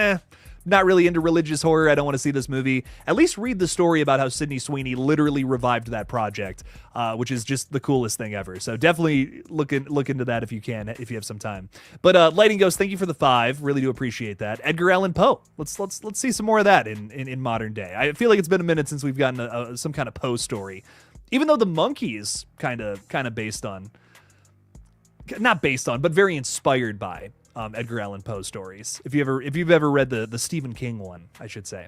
not really into religious horror, I don't want to see this movie, at least read the story about how Sydney Sweeney literally revived that project, which is just the coolest thing ever. So definitely look into that if you can, if you have some time. But Lighting Ghost, thank you for the 5. Really do appreciate that. Edgar Allan Poe. Let's see some more of that in modern day. I feel like it's been a minute since we've gotten some kind of Poe story, even though The Monkey is kind of based on, not based on, but very inspired by Edgar Allan Poe stories. If you've ever read the Stephen King one, I should say.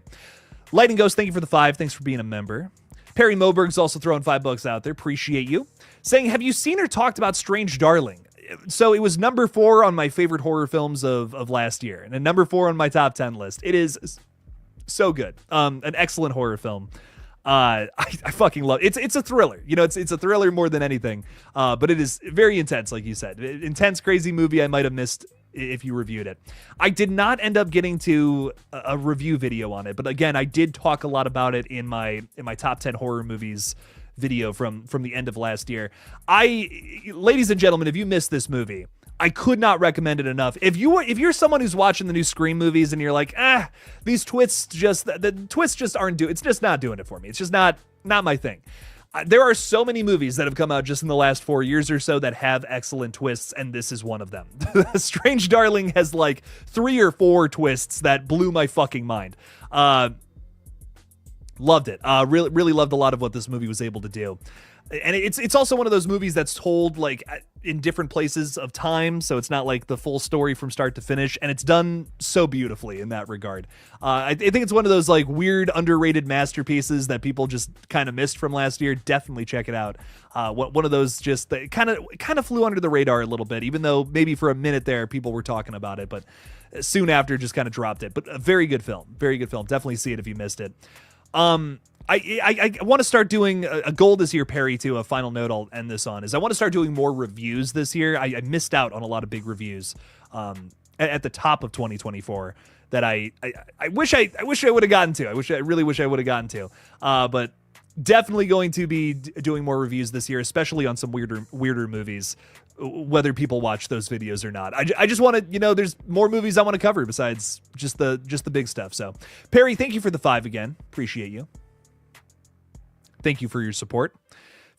Lightning Ghost, thank you for the 5. Thanks for being a member. Perry Moberg's also throwing $5 out there. Appreciate you. Saying, have you seen or talked about Strange Darling? So it was number 4 on my favorite horror films of last year, and a number 4 on my top 10 list. It is so good. An excellent horror film. I fucking love it. It's a thriller. It's a thriller more than anything. But it is very intense, like you said. Intense, crazy movie I might have missed if you reviewed it. I did not end up getting to a review video on it, but again, I did talk a lot about it in my top 10 horror movies video from the end of last year. Ladies and gentlemen, if you missed this movie, I could not recommend it enough. If you're someone who's watching the new Scream movies and you're like, these twists the twists just aren't it's just not doing it for me. It's just not my thing. There are so many movies that have come out just in the last 4 years or so that have excellent twists, and this is one of them. Strange Darling has like 3 or 4 twists that blew my fucking mind. Loved it. Really loved a lot of what this movie was able to do. And it's also one of those movies that's told like in different places of time, so it's not like the full story from start to finish, and it's done so beautifully in that regard. I think it's one of those like weird underrated masterpieces that people just kind of missed from last year. Definitely check it out. One of those just that kind of flew under the radar a little bit, even though maybe for a minute there people were talking about it, but soon after just kind of dropped it. But a very good film. Definitely see it if you missed it. I want to start doing a goal this year, Perry, to a final note I'll end this on, is I want to start doing more reviews this year. I missed out on a lot of big reviews at the top of 2024 that I wish I would have gotten to. I really wish I would have gotten to. But definitely going to be doing more reviews this year, especially on some weirder movies, whether people watch those videos or not. I just want to, there's more movies I want to cover besides just the big stuff. So Perry, thank you for the 5 again. Appreciate you. Thank you for your support.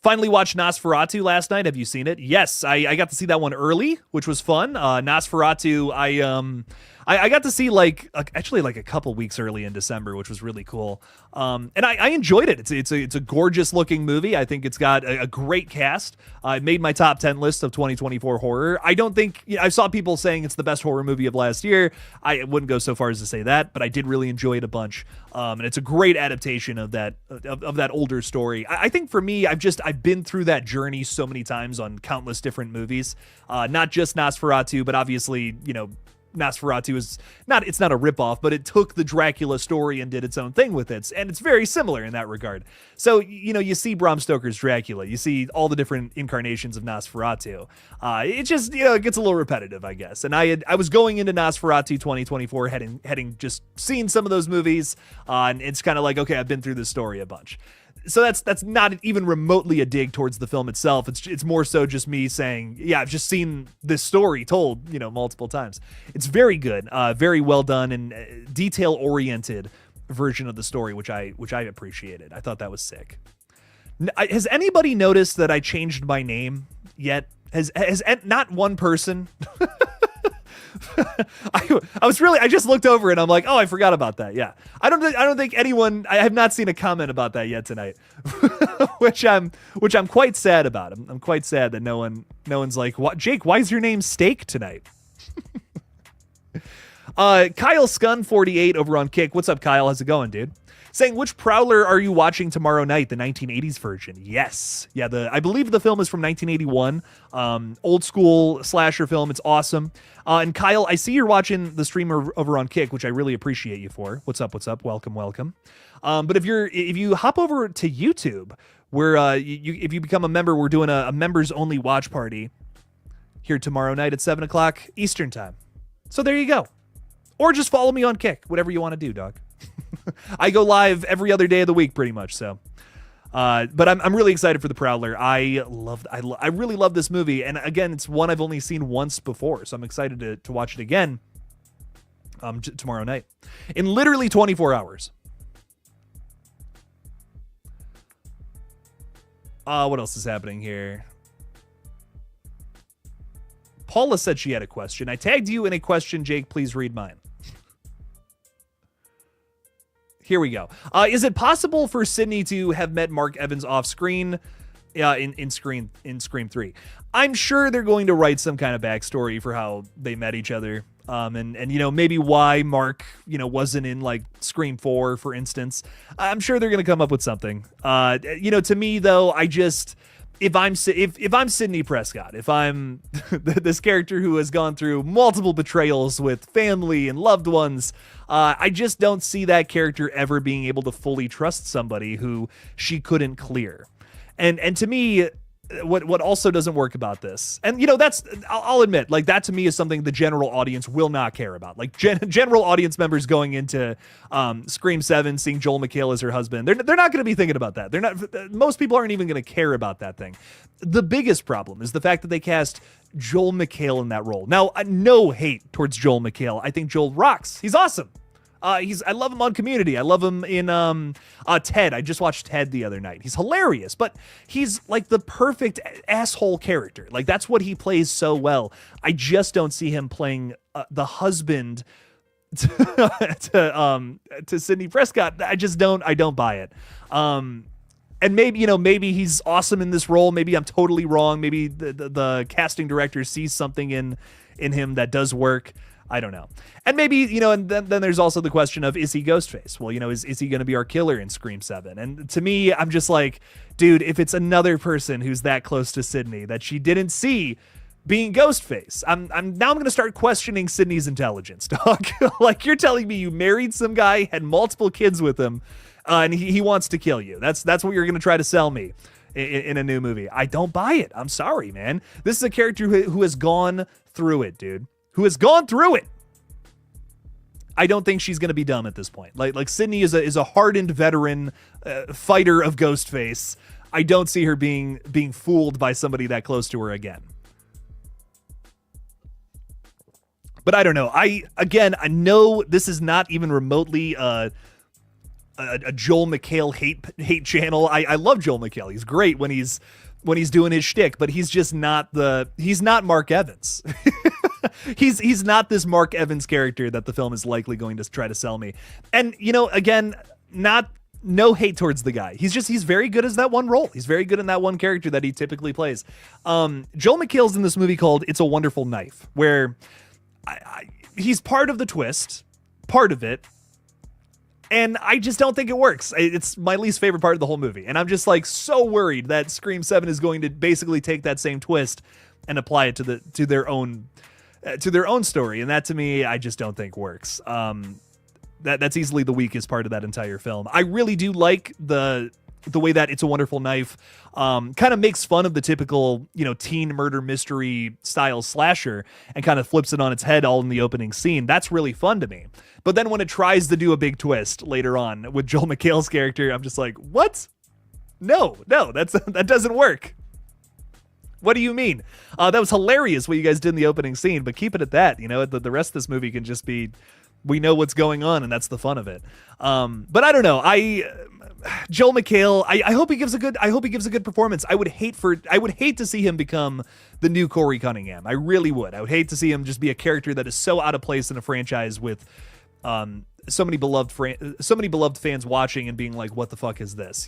Finally watched Nosferatu last night. Have you seen it? Yes, I got to see that one early, which was fun. Nosferatu, I got to see actually a couple weeks early in December, which was really cool. And I enjoyed it. It's a gorgeous looking movie. I think it's got a great cast. It made my top 10 list of 2024 horror. I don't think I saw people saying it's the best horror movie of last year. I wouldn't go so far as to say that, but I did really enjoy it a bunch. And it's a great adaptation of that older story. I think for me, I've been through that journey so many times on countless different movies. Not just Nosferatu, but obviously, Nosferatu it's not a ripoff, but it took the Dracula story and did its own thing with it, and it's very similar in that regard. So, you see Bram Stoker's Dracula, you see all the different incarnations of Nosferatu. It just, it gets a little repetitive, I guess. And I was going into Nosferatu 2024 having just seen some of those movies, and it's kind of like, okay, I've been through this story a bunch. So that's not even remotely a dig towards the film itself. It's more so just me saying, yeah, I've just seen this story told, multiple times. It's very good, very well done and detail oriented version of the story, which I appreciated. I thought that was sick. Has anybody noticed that I changed my name yet? Has not one person? I just looked over and I'm like, oh, I forgot about that. Yeah. I don't think anyone, I have not seen a comment about that yet tonight, which I'm quite sad about. I'm quite sad that no one's like, what, Jake, why is your name Steak tonight? Kyle Scun 48 over on Kick. What's up, Kyle? How's it going, dude? Saying, which Prowler are you watching tomorrow night? The 1980s version. Yes. Yeah, I believe the film is from 1981. Old school slasher film. It's awesome. And Kyle, I see you're watching the streamer over on Kick, which I really appreciate you for. What's up? Welcome. But if you hop over to YouTube, where if you become a member, we're doing a members only watch party here tomorrow night at 7 o'clock Eastern time. So there you go. Or just follow me on Kick, whatever you want to do, dog. I go live every other day of the week, pretty much. So, but I'm really excited for the Prowler. I really love this movie, and again, it's one I've only seen once before, so I'm excited to watch it again. Tomorrow night, in literally 24 hours. What else is happening here? Paula said she had a question. I tagged you in a question, Jake. Please read mine. Here we go. Is it possible for Sydney to have met Mark Evans off screen in Scream 3? I'm sure they're going to write some kind of backstory for how they met each other. And maybe why Mark, wasn't in like Scream 4, for instance. I'm sure they're going to come up with something. To me though, if I'm Sidney Prescott, if I'm this character who has gone through multiple betrayals with family and loved ones, I just don't see that character ever being able to fully trust somebody who she couldn't clear. And to me, what also doesn't work about this, and that's, I'll admit, like, that to me is something the general audience will not care about. Like, general audience members going into Scream 7, seeing Joel McHale as her husband, they're not going to be thinking about that. They're not. Most people aren't even going to care about that thing. The biggest problem is the fact that they cast Joel McHale in that role. Now, no hate towards Joel McHale. I think Joel rocks. He's awesome. I love him on Community. I love him in Ted. I just watched Ted the other night. He's hilarious, but he's like the perfect asshole character. Like, that's what he plays so well. I just don't see him playing the husband to Sidney Prescott. I don't buy it. And maybe he's awesome in this role. Maybe I'm totally wrong. Maybe the casting director sees something in him that does work. I don't know. And maybe, and then there's also the question of, is he Ghostface? Well, is he going to be our killer in Scream 7? And to me, I'm just like, dude, if it's another person who's that close to Sidney that she didn't see being Ghostface, I'm going to start questioning Sidney's intelligence, dog. Like, you're telling me you married some guy, had multiple kids with him, and he wants to kill you. That's what you're going to try to sell me in a new movie. I don't buy it. I'm sorry, man. This is a character who has gone through it, dude. Who has gone through it. I don't think she's going to be dumb at this point. Like Sidney is a hardened veteran fighter of Ghostface. I don't see her being fooled by somebody that close to her again. But I don't know. I know this is not even remotely a Joel McHale hate channel. I love Joel McHale. He's great when he's doing his shtick, but he's just not he's not Mark Evans. He's not this Mark Evans character that the film is likely going to try to sell me. And, again, no hate towards the guy. He's very good as that one role. He's very good in that one character that he typically plays. Joel McHale's in this movie called It's a Wonderful Knife, where he's part of the twist, part of it, and I just don't think it works. It's my least favorite part of the whole movie. And I'm just like so worried that Scream 7 is going to basically take that same twist and apply it to their own story. And that, to me, I just don't think works. That's easily the weakest part of that entire film. I really do like the way that It's a Wonderful Knife kind of makes fun of the typical, teen murder mystery style slasher and kind of flips it on its head all in the opening scene. That's really fun to me. But then when it tries to do a big twist later on with Joel McHale's character, I'm just like, what? No, that doesn't work. What do you mean? That was hilarious what you guys did in the opening scene, but keep it at that. The rest of this movie can just be, we know what's going on, and that's the fun of it. But I don't know. Joel McHale, I hope he gives a good performance. I would hate to see him become the new Corey Cunningham. I really would. I would hate to see him just be a character that is so out of place in a franchise with so many beloved fans watching and being like, what the fuck is this?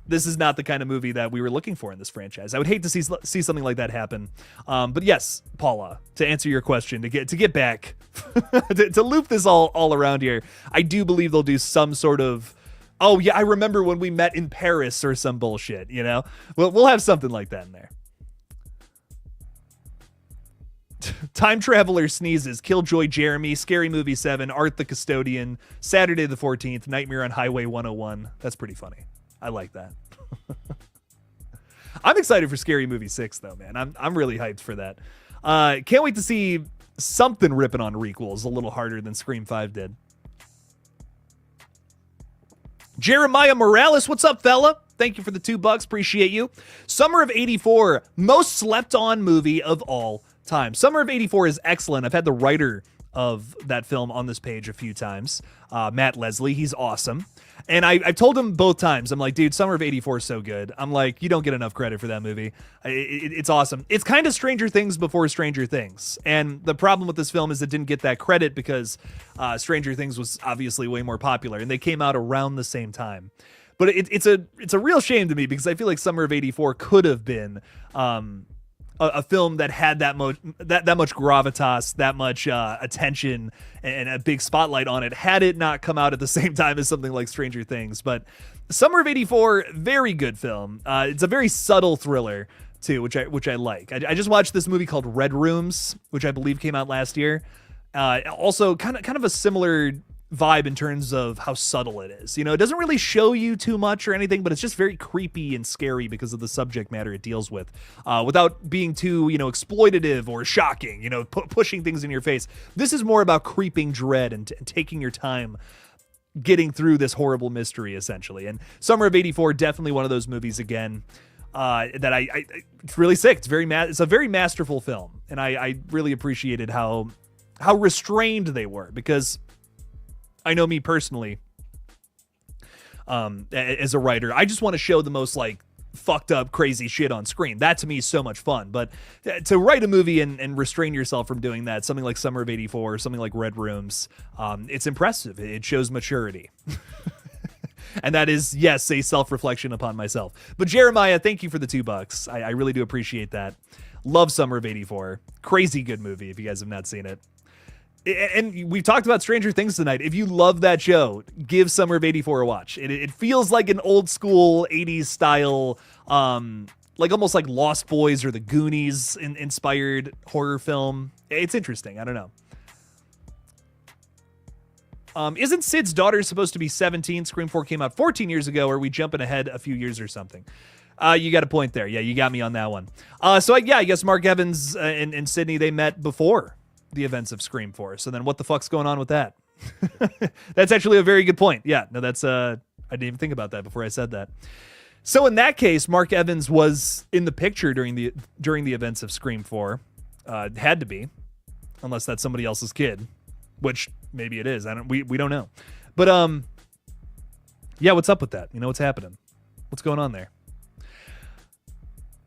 This is not the kind of movie that we were looking for in this franchise. I would hate to see something like that happen. But yes, Paula, to answer your question, to get back to loop this all around here, I do believe they'll do some sort of, oh yeah, I remember when we met in Paris or some bullshit. We'll have something like that in there. Time Traveler sneezes. KillJoy Jeremy, Scary Movie 7, Art the Custodian, Saturday the 14th, Nightmare on Highway 101. That's pretty funny. I like that. I'm excited for Scary Movie 6 though, man. I'm really hyped for that. Can't wait to see something ripping on requels a little harder than Scream 5 did. Jeremiah Morales, what's up, fella? Thank you for the $2. Appreciate you. Summer of '84, most slept on movie of all time. Summer of '84 is excellent. I've had the writer of that film on this page a few times, Matt Leslie. He's awesome. And I've told him both times, I'm like, dude, Summer of '84 is so good. I'm like, you don't get enough credit for that movie. It's awesome. It's kind of Stranger Things before Stranger Things. And the problem with this film is it didn't get that credit because Stranger Things was obviously way more popular, and they came out around the same time. But it's a real shame to me because I feel like Summer of '84 could have been a film that had that much gravitas, that much attention, and a big spotlight on it, had it not come out at the same time as something like Stranger Things. But Summer of '84, very good film. It's a very subtle thriller too, which I like. I just watched this movie called Red Rooms, which I believe came out last year. Also kind of a similar vibe in terms of how subtle it is. You know, it doesn't really show you too much or anything, but it's just very creepy and scary because of the subject matter it deals with, without being too, you know, exploitative or shocking, you know, pushing things in your face. This is more about creeping dread and taking your time getting through this horrible mystery, essentially. And Summer of '84, definitely one of those movies again, that it's really sick. It's a very masterful film. And I really appreciated how restrained they were, because I know me personally, as a writer, I just want to show the most like fucked up, crazy shit on screen. That to me is so much fun. But to write a movie and restrain yourself from doing that, something like Summer of '84, or something like Red Rooms, it's impressive. It shows maturity. And that is, yes, a self-reflection upon myself. But Jeremiah, thank you for the $2. I really do appreciate that. Love Summer of '84. Crazy good movie if you guys have not seen it. And we've talked about Stranger Things tonight. If you love that show, give Summer of '84 a watch. It feels like an old school 80s style, like almost like Lost Boys or the Goonies inspired horror film. It's interesting. I don't know. Isn't Sid's daughter supposed to be 17? Scream 4 came out 14 years ago. Or are we jumping ahead a few years or something? You got a point there. Yeah, you got me on that one. I guess Mark Evans and Sydney, they met before the events of Scream 4. So then what the fuck's going on with that? That's actually a very good point. Yeah, no, that's I didn't even think about that before I said that. So in that case, Mark Evans was in the picture during the events of Scream 4. Had to be, unless that's somebody else's kid, which maybe it is. We don't know. But yeah, what's up with that? You know, what's happening? What's going on there?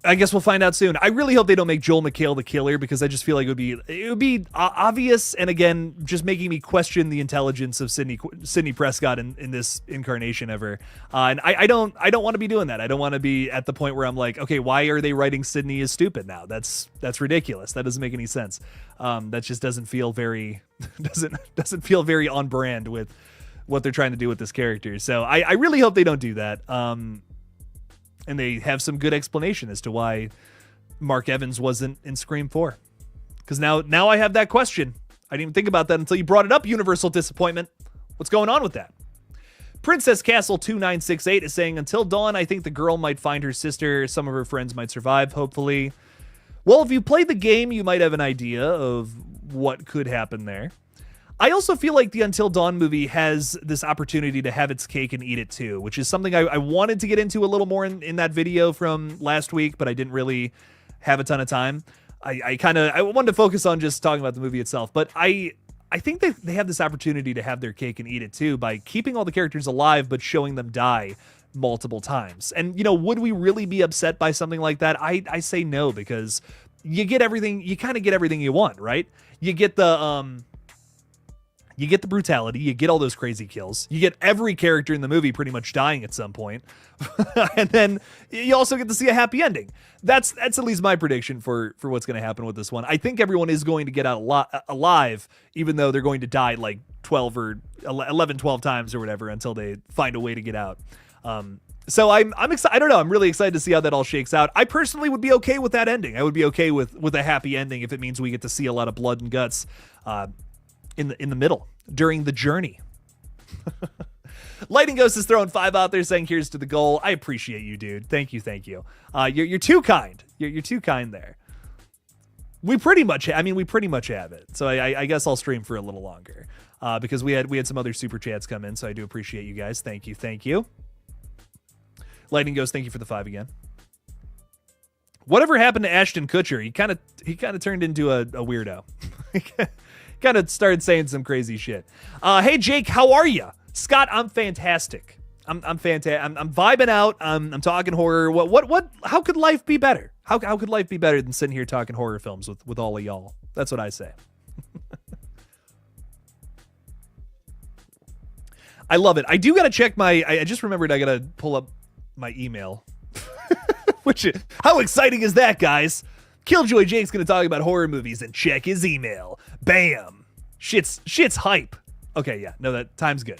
I guess we'll find out soon. I really hope they don't make Joel McHale the killer, because I just feel like it would be obvious, and again, just making me question the intelligence of Sidney Prescott in this incarnation ever. And I don't want to be doing that. I don't want to be at the point where I'm like, okay, why are they writing Sidney as stupid now? That's ridiculous. That doesn't make any sense. That just doesn't feel very doesn't feel very on brand with what they're trying to do with this character. So I really hope they don't do that. And they have some good explanation as to why Mark Evans wasn't in Scream 4. Because now I have that question. I didn't even think about that until you brought it up, Universal Disappointment. What's going on with that? Princess Castle 2968 is saying, until dawn, I think the girl might find her sister. Some of her friends might survive, hopefully. Well, if you play the game, you might have an idea of what could happen there. I also feel like the Until Dawn movie has this opportunity to have its cake and eat it too, which is something I wanted to get into a little more in that video from last week, but I didn't really have a ton of time. I wanted to focus on just talking about the movie itself, but I think they have this opportunity to have their cake and eat it too by keeping all the characters alive but showing them die multiple times. And, you know, would we really be upset by something like that? I say no, because you get everything, you kind of get everything you want, right? You get the brutality, you get all those crazy kills, you get every character in the movie pretty much dying at some point, and then you also get to see a happy ending. That's at least my prediction for what's going to happen with this one. I think everyone is going to get out alive, even though they're going to die like 12 times or whatever until they find a way to get out. So I'm excited. I don't know. I'm really excited to see how that all shakes out. I personally would be okay with that ending. I would be okay with a happy ending if it means we get to see a lot of blood and guts in the middle during the journey. Lightning Ghost is throwing 5 out there saying, here's to the goal. I appreciate you, dude. Thank you. You're too kind. You're too kind there. We pretty much have it. So I guess I'll stream for a little longer because we had some other super chats come in. So I do appreciate you guys. Thank you. Lightning Ghost, thank you for the 5 again. Whatever happened to Ashton Kutcher? He kind of turned into a weirdo. Kind of started saying some crazy shit. Hey Jake, how are you? Scott, I'm fantastic. I'm fantastic. I'm vibing out. I'm talking horror. What? How could life be better? How could life be better than sitting here talking horror films with all of y'all? That's what I say. I love it. I do gotta check I just remembered I gotta pull up my email. How exciting is that, guys? Killjoy Jake's gonna talk about horror movies and check his email. Bam. Shit's hype. Okay, yeah, no, that time's good.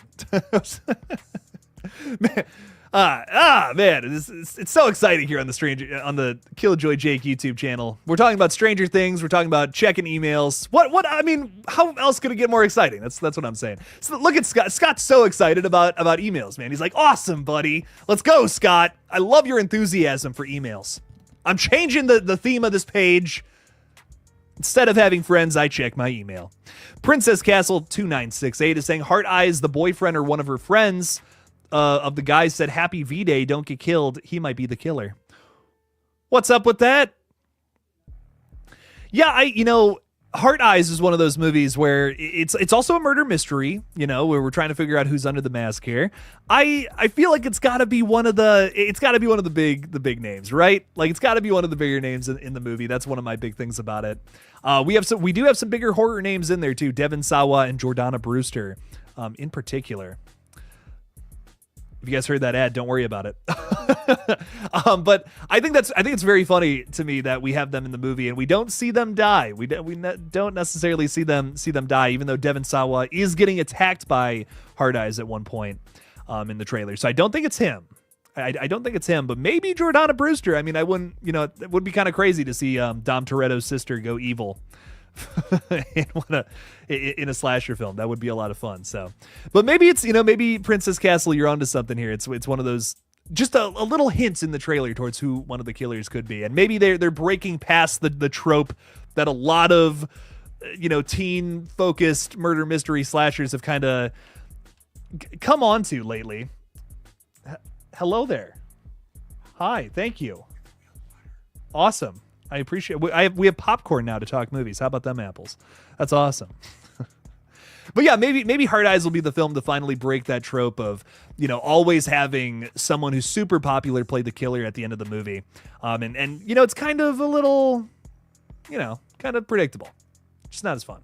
Man, it's so exciting here on the Killjoy Jake YouTube channel. We're talking about Stranger Things. We're talking about checking emails. What? I mean, how else could it get more exciting? That's what I'm saying. So look at Scott. Scott's so excited about emails, man. He's like, awesome, buddy. Let's go, Scott. I love your enthusiasm for emails. I'm changing the theme of this page. Instead of having friends, I check my email. Princess Castle 2968 is saying Heart Eyes, the boyfriend or one of her friends of the guy said, happy V-Day, don't get killed. He might be the killer. What's up with that? Yeah, Heart Eyes is one of those movies where it's also a murder mystery, where we're trying to figure out who's under the mask here. I feel like it's got to be one of the big names, right? Like it's got to be one of the bigger names in the movie. That's one of my big things about it. We do have some bigger horror names in there too. Devon Sawa and Jordana Brewster, in particular. If you guys heard that ad, don't worry about it. But I think it's very funny to me that we have them in the movie and we don't see them die. We don't necessarily see them die, even though Devon Sawa is getting attacked by Hard Eyes at one point in the trailer. So I don't think it's him. I don't think it's him, but maybe Jordana Brewster. I mean, I wouldn't, it would be kind of crazy to see Dom Toretto's sister go evil in a slasher film. That would be a lot of fun. So, but maybe it's, maybe Princess Castle, you're onto something here. It's one of those, just a little hints in the trailer towards who one of the killers could be. And maybe they're breaking past the trope that a lot of, teen focused murder mystery slashers have kind of come on to lately. Hello there. Hi. Thank you. Awesome. I appreciate it. We have popcorn now to talk movies. How about them apples? That's awesome. But yeah, maybe Hard Eyes will be the film to finally break that trope of, always having someone who's super popular play the killer at the end of the movie. And it's kind of a little, kind of predictable. Just not as fun.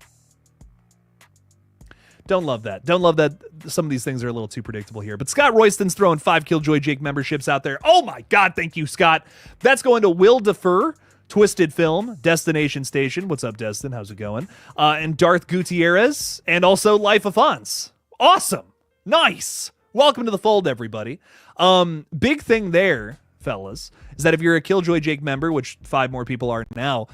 Don't love that. Don't love that some of these things are a little too predictable here. But Scott Royston's throwing 5 Killjoy Jake memberships out there. Oh my God, thank you, Scott. That's going to Will Defer, Twisted Film, Destination Station. What's up, Destin? How's it going? And Darth Gutierrez, and also Life of Hans. Awesome. Nice. Welcome to the fold, everybody. Big thing there, fellas, is that if you're a Killjoy Jake member, which 5 more people are now,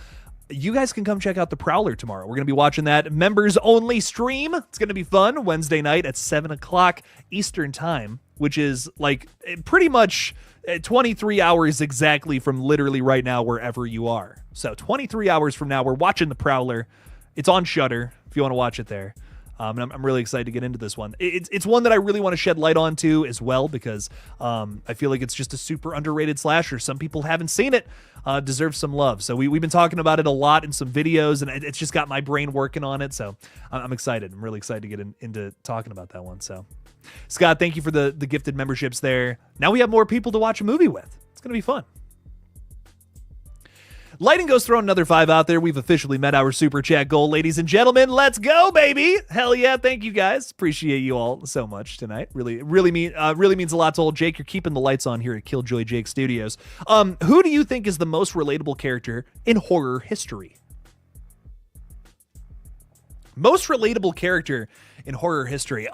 you guys can come check out The Prowler tomorrow. We're going to be watching that members-only stream. It's going to be fun. Wednesday night at 7 o'clock Eastern Time, which is like pretty much 23 hours exactly from literally right now wherever you are. So 23 hours from now, we're watching The Prowler. It's on Shudder if you want to watch it there. And I'm really excited to get into this one. It's one that I really want to shed light on too as well, because I feel like it's just a super underrated slasher. Some people haven't seen it, deserve some love. So we've been talking about it a lot in some videos, and it's just got my brain working on it. So I'm excited. I'm really excited to get into talking about that one. So Scott, thank you for the gifted memberships there. Now we have more people to watch a movie with. It's going to be fun. Lighting Ghost throwing another 5 out there. We've officially met our super chat goal, ladies and gentlemen. Let's go, baby! Hell yeah! Thank you guys. Appreciate you all so much tonight. Really means a lot to old Jake. You're keeping the lights on here at Killjoy Jake Studios. Who do you think is the most relatable character in horror history? Most relatable character in horror history.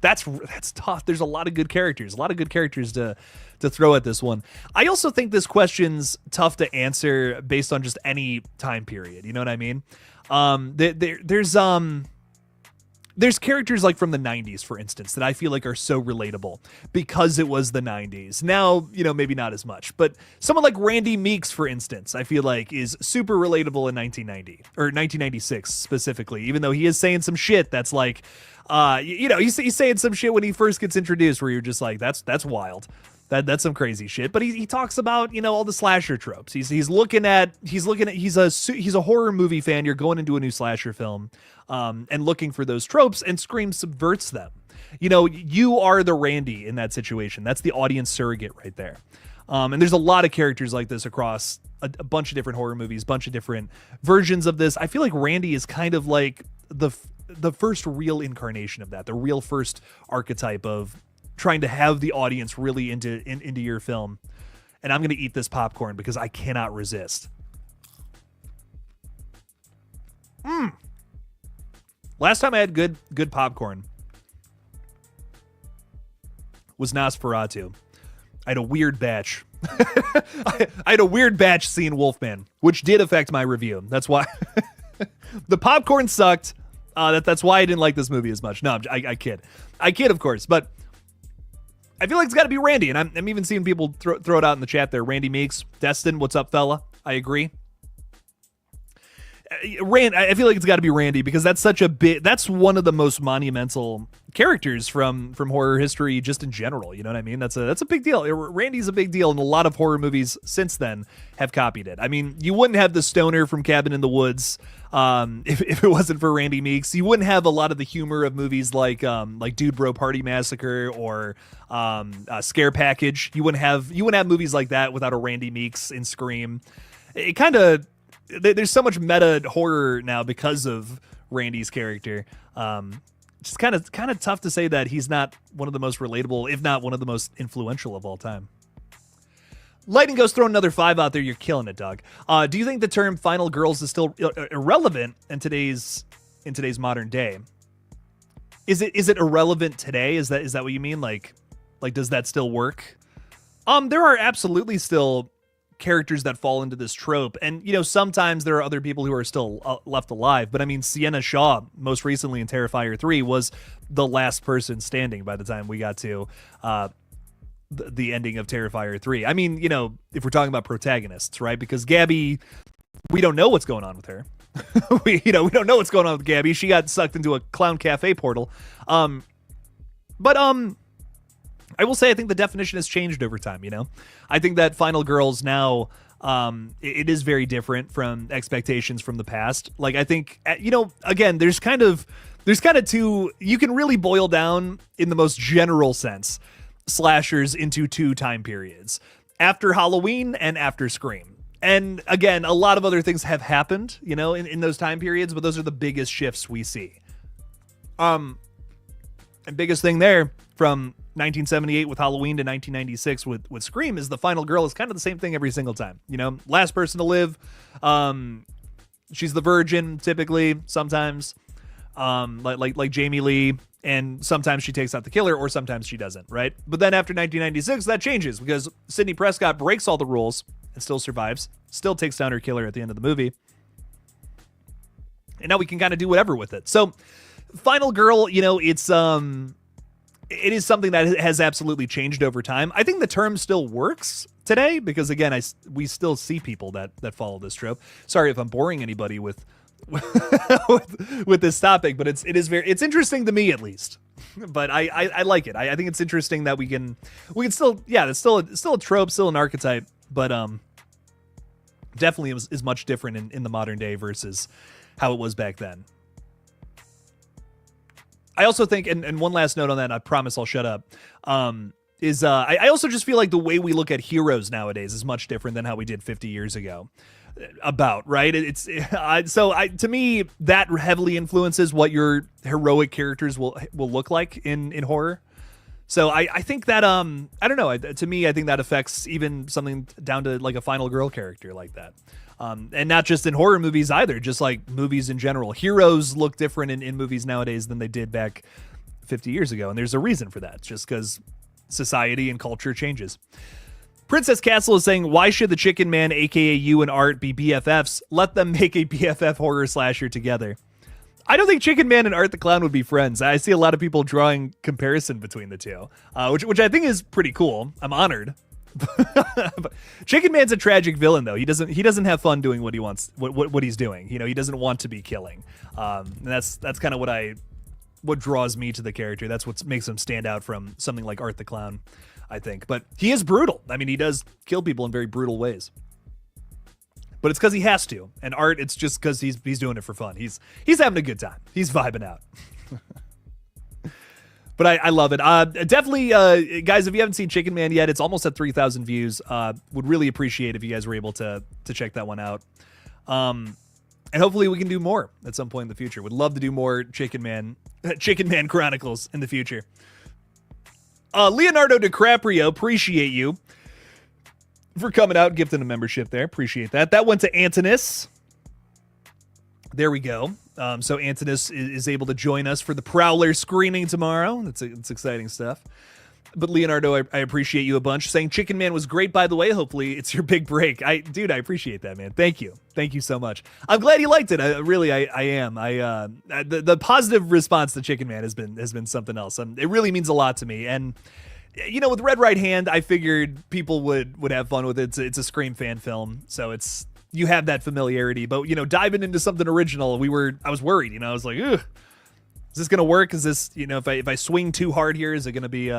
That's tough. There's a lot of good characters. A lot of good characters to throw at this one. I also think this question's tough to answer based on just any time period. You know what I mean? There's characters like from the 90s, for instance, that I feel like are so relatable because it was the 90s. Now, maybe not as much, but someone like Randy Meeks, for instance, I feel like is super relatable in 1990 or 1996 specifically, even though he is saying some shit that's like, he's saying some shit when he first gets introduced where you're just like, that's wild. That's some crazy shit. But he talks about, all the slasher tropes. He's a horror movie fan. You're going into a new slasher film and looking for those tropes, and Scream subverts them. You are the Randy in that situation. That's the audience surrogate right there. And there's a lot of characters like this across a bunch of different horror movies, bunch of different versions of this. I feel like Randy is kind of like the first real incarnation of that, the real first archetype of trying to have the audience really into your film. and I'm going to eat this popcorn because I cannot resist. Last time I had good popcorn was Nosferatu. I had a weird batch. I had a weird batch seeing Wolfman, which did affect my review. That's why the popcorn sucked. That's why I didn't like this movie as much. No, I kid. I kid, of course, but I feel like it's got to be Randy, and I'm even seeing people throw it out in the chat there. Randy Meeks, Destin, what's up, fella? I agree. I feel like it's got to be Randy because that's such a that's one of the most monumental characters from horror history just in general. You know what I mean? That's a big deal. Randy's a big deal, and a lot of horror movies since then have copied it. I mean, you wouldn't have the stoner from Cabin in the Woods if it wasn't for Randy Meeks. You wouldn't have a lot of the humor of movies like Dude Bro Party Massacre or Scare Package. You wouldn't have movies like that without a Randy Meeks in Scream. It kind of there's so much meta horror now because of Randy's character. It's kind of tough to say that he's not one of the most relatable, if not one of the most influential of all time. Lightning Ghost throwing another 5 out there. You're killing it, dog. Do you think the term "final girls" is still irrelevant in today's modern day? Is it irrelevant today? Is that what you mean? Like does that still work? There are absolutely still characters that fall into this trope, and sometimes there are other people who are still left alive, but I mean, Sienna Shaw most recently in Terrifier 3 was the last person standing by the time we got to the ending of Terrifier 3. I mean, if we're talking about protagonists, right? Because Gabby, we don't know what's going on with her. we don't know what's going on with Gabby. She got sucked into a clown cafe portal. But I will say I think the definition has changed over time, I think that Final Girls now, it is very different from expectations from the past. Like, I think, again, there's kind of two, you can really boil down, in the most general sense, slashers into 2 time periods. After Halloween and after Scream. And again, a lot of other things have happened, in those time periods, but those are the biggest shifts we see. And biggest thing there from 1978 with Halloween to 1996 with Scream is the final girl is kind of the same thing every single time. Last person to live. She's the virgin typically, sometimes, like Jamie Lee, and sometimes she takes out the killer, or sometimes she doesn't, right? But then after 1996, that changes because Sidney Prescott breaks all the rules and still survives, still takes down her killer at the end of the movie, and now we can kind of do whatever with it. So, Final Girl, it is something that has absolutely changed over time. I think the term still works today because, again, we still see people that follow this trope. Sorry if I'm boring anybody with this topic, but it's interesting to me, at least. But I like it. I think it's interesting that we can still, it's still a trope, still an archetype, but definitely is much different in the modern day versus how it was back then. I also think, and one last note on that, I promise I'll shut up, I also just feel like the way we look at heroes nowadays is much different than how we did 50 years ago. Right? To me, that heavily influences what your heroic characters will look like in horror. So I think that, I don't know, to me, I think that affects even something down to like a final girl character like that. And not just in horror movies either, just like movies in general. Heroes look different in movies nowadays than they did back 50 years ago. And there's a reason for that. It's just because society and culture changes. Princess Castle is saying, why should the Chicken Man, aka you and Art, be BFFs? Let them make a BFF horror slasher together. I don't think Chicken Man and Art the Clown would be friends. I see a lot of people drawing comparison between the two, which I think is pretty cool. I'm honored. But Chicken Man's a tragic villain, though. He doesn't have fun doing what he wants, what he's doing. He doesn't want to be killing. And that's kind of what draws me to the character. That's what makes him stand out from something like Art the Clown, I think. But he is brutal. I mean, he does kill people in very brutal ways. But it's because he has to. And Art, it's just because he's doing it for fun. He's having a good time. He's vibing out. But I love it. Definitely, guys, if you haven't seen Chicken Man yet, it's almost at 3,000 views. Would really appreciate if you guys were able to check that one out. And hopefully we can do more at some point in the future. Would love to do more Chicken Man Chronicles in the future. Leonardo DiCaprio, appreciate you. for coming out and gifting a membership there. Appreciate that. That went to Antonis. There we go. So Antonis is able to join us for the Prowler screening tomorrow. It's exciting stuff. But Leonardo, I appreciate you a bunch. Saying Chicken Man was great, by the way. Hopefully it's your big break. Dude, I appreciate that, man. Thank you. Thank you so much. I'm glad you liked it. I am. The positive response to Chicken Man has been something else. It really means a lot to me. And with Red Right Hand, I figured people would have fun with it. It's a Scream fan film, so you have that familiarity. But diving into something original, I was worried. I was like, ugh, is this gonna work? Is this if I swing too hard here, is it gonna be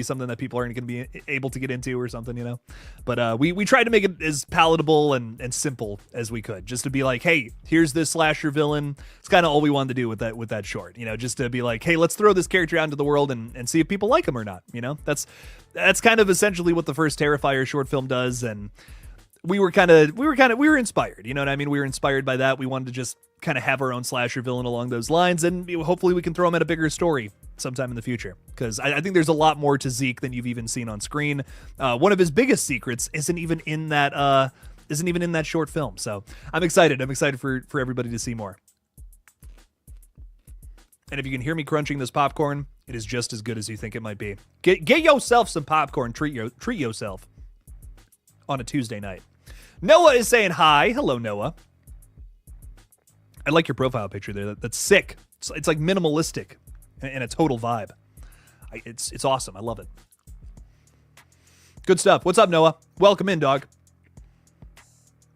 something that people aren't going to be able to get into or something, But we tried to make it as palatable and simple as we could, just to be like, hey, here's this slasher villain. It's kind of all we wanted to do with that short, just to be like, hey, let's throw this character out into the world and see if people like him or not. That's kind of essentially what the first Terrifier short film does, and we were inspired. You know what I mean? We were inspired by that. We wanted to just kind of have our own slasher villain along those lines, and hopefully we can throw him at a bigger story sometime in the future, because I think there's a lot more to Zeke than you've even seen on screen. One of his biggest secrets isn't even in that short film. So I'm excited for everybody to see more. And if you can hear me crunching this popcorn, it is just as good as you think it might be. Get yourself some popcorn. Treat yourself on a Tuesday night. Noah is saying hi. Hello, Noah. I like your profile picture there. That's sick. It's like minimalistic and a total vibe. It's awesome. I love it. Good stuff. What's up, Noah? Welcome in, dog.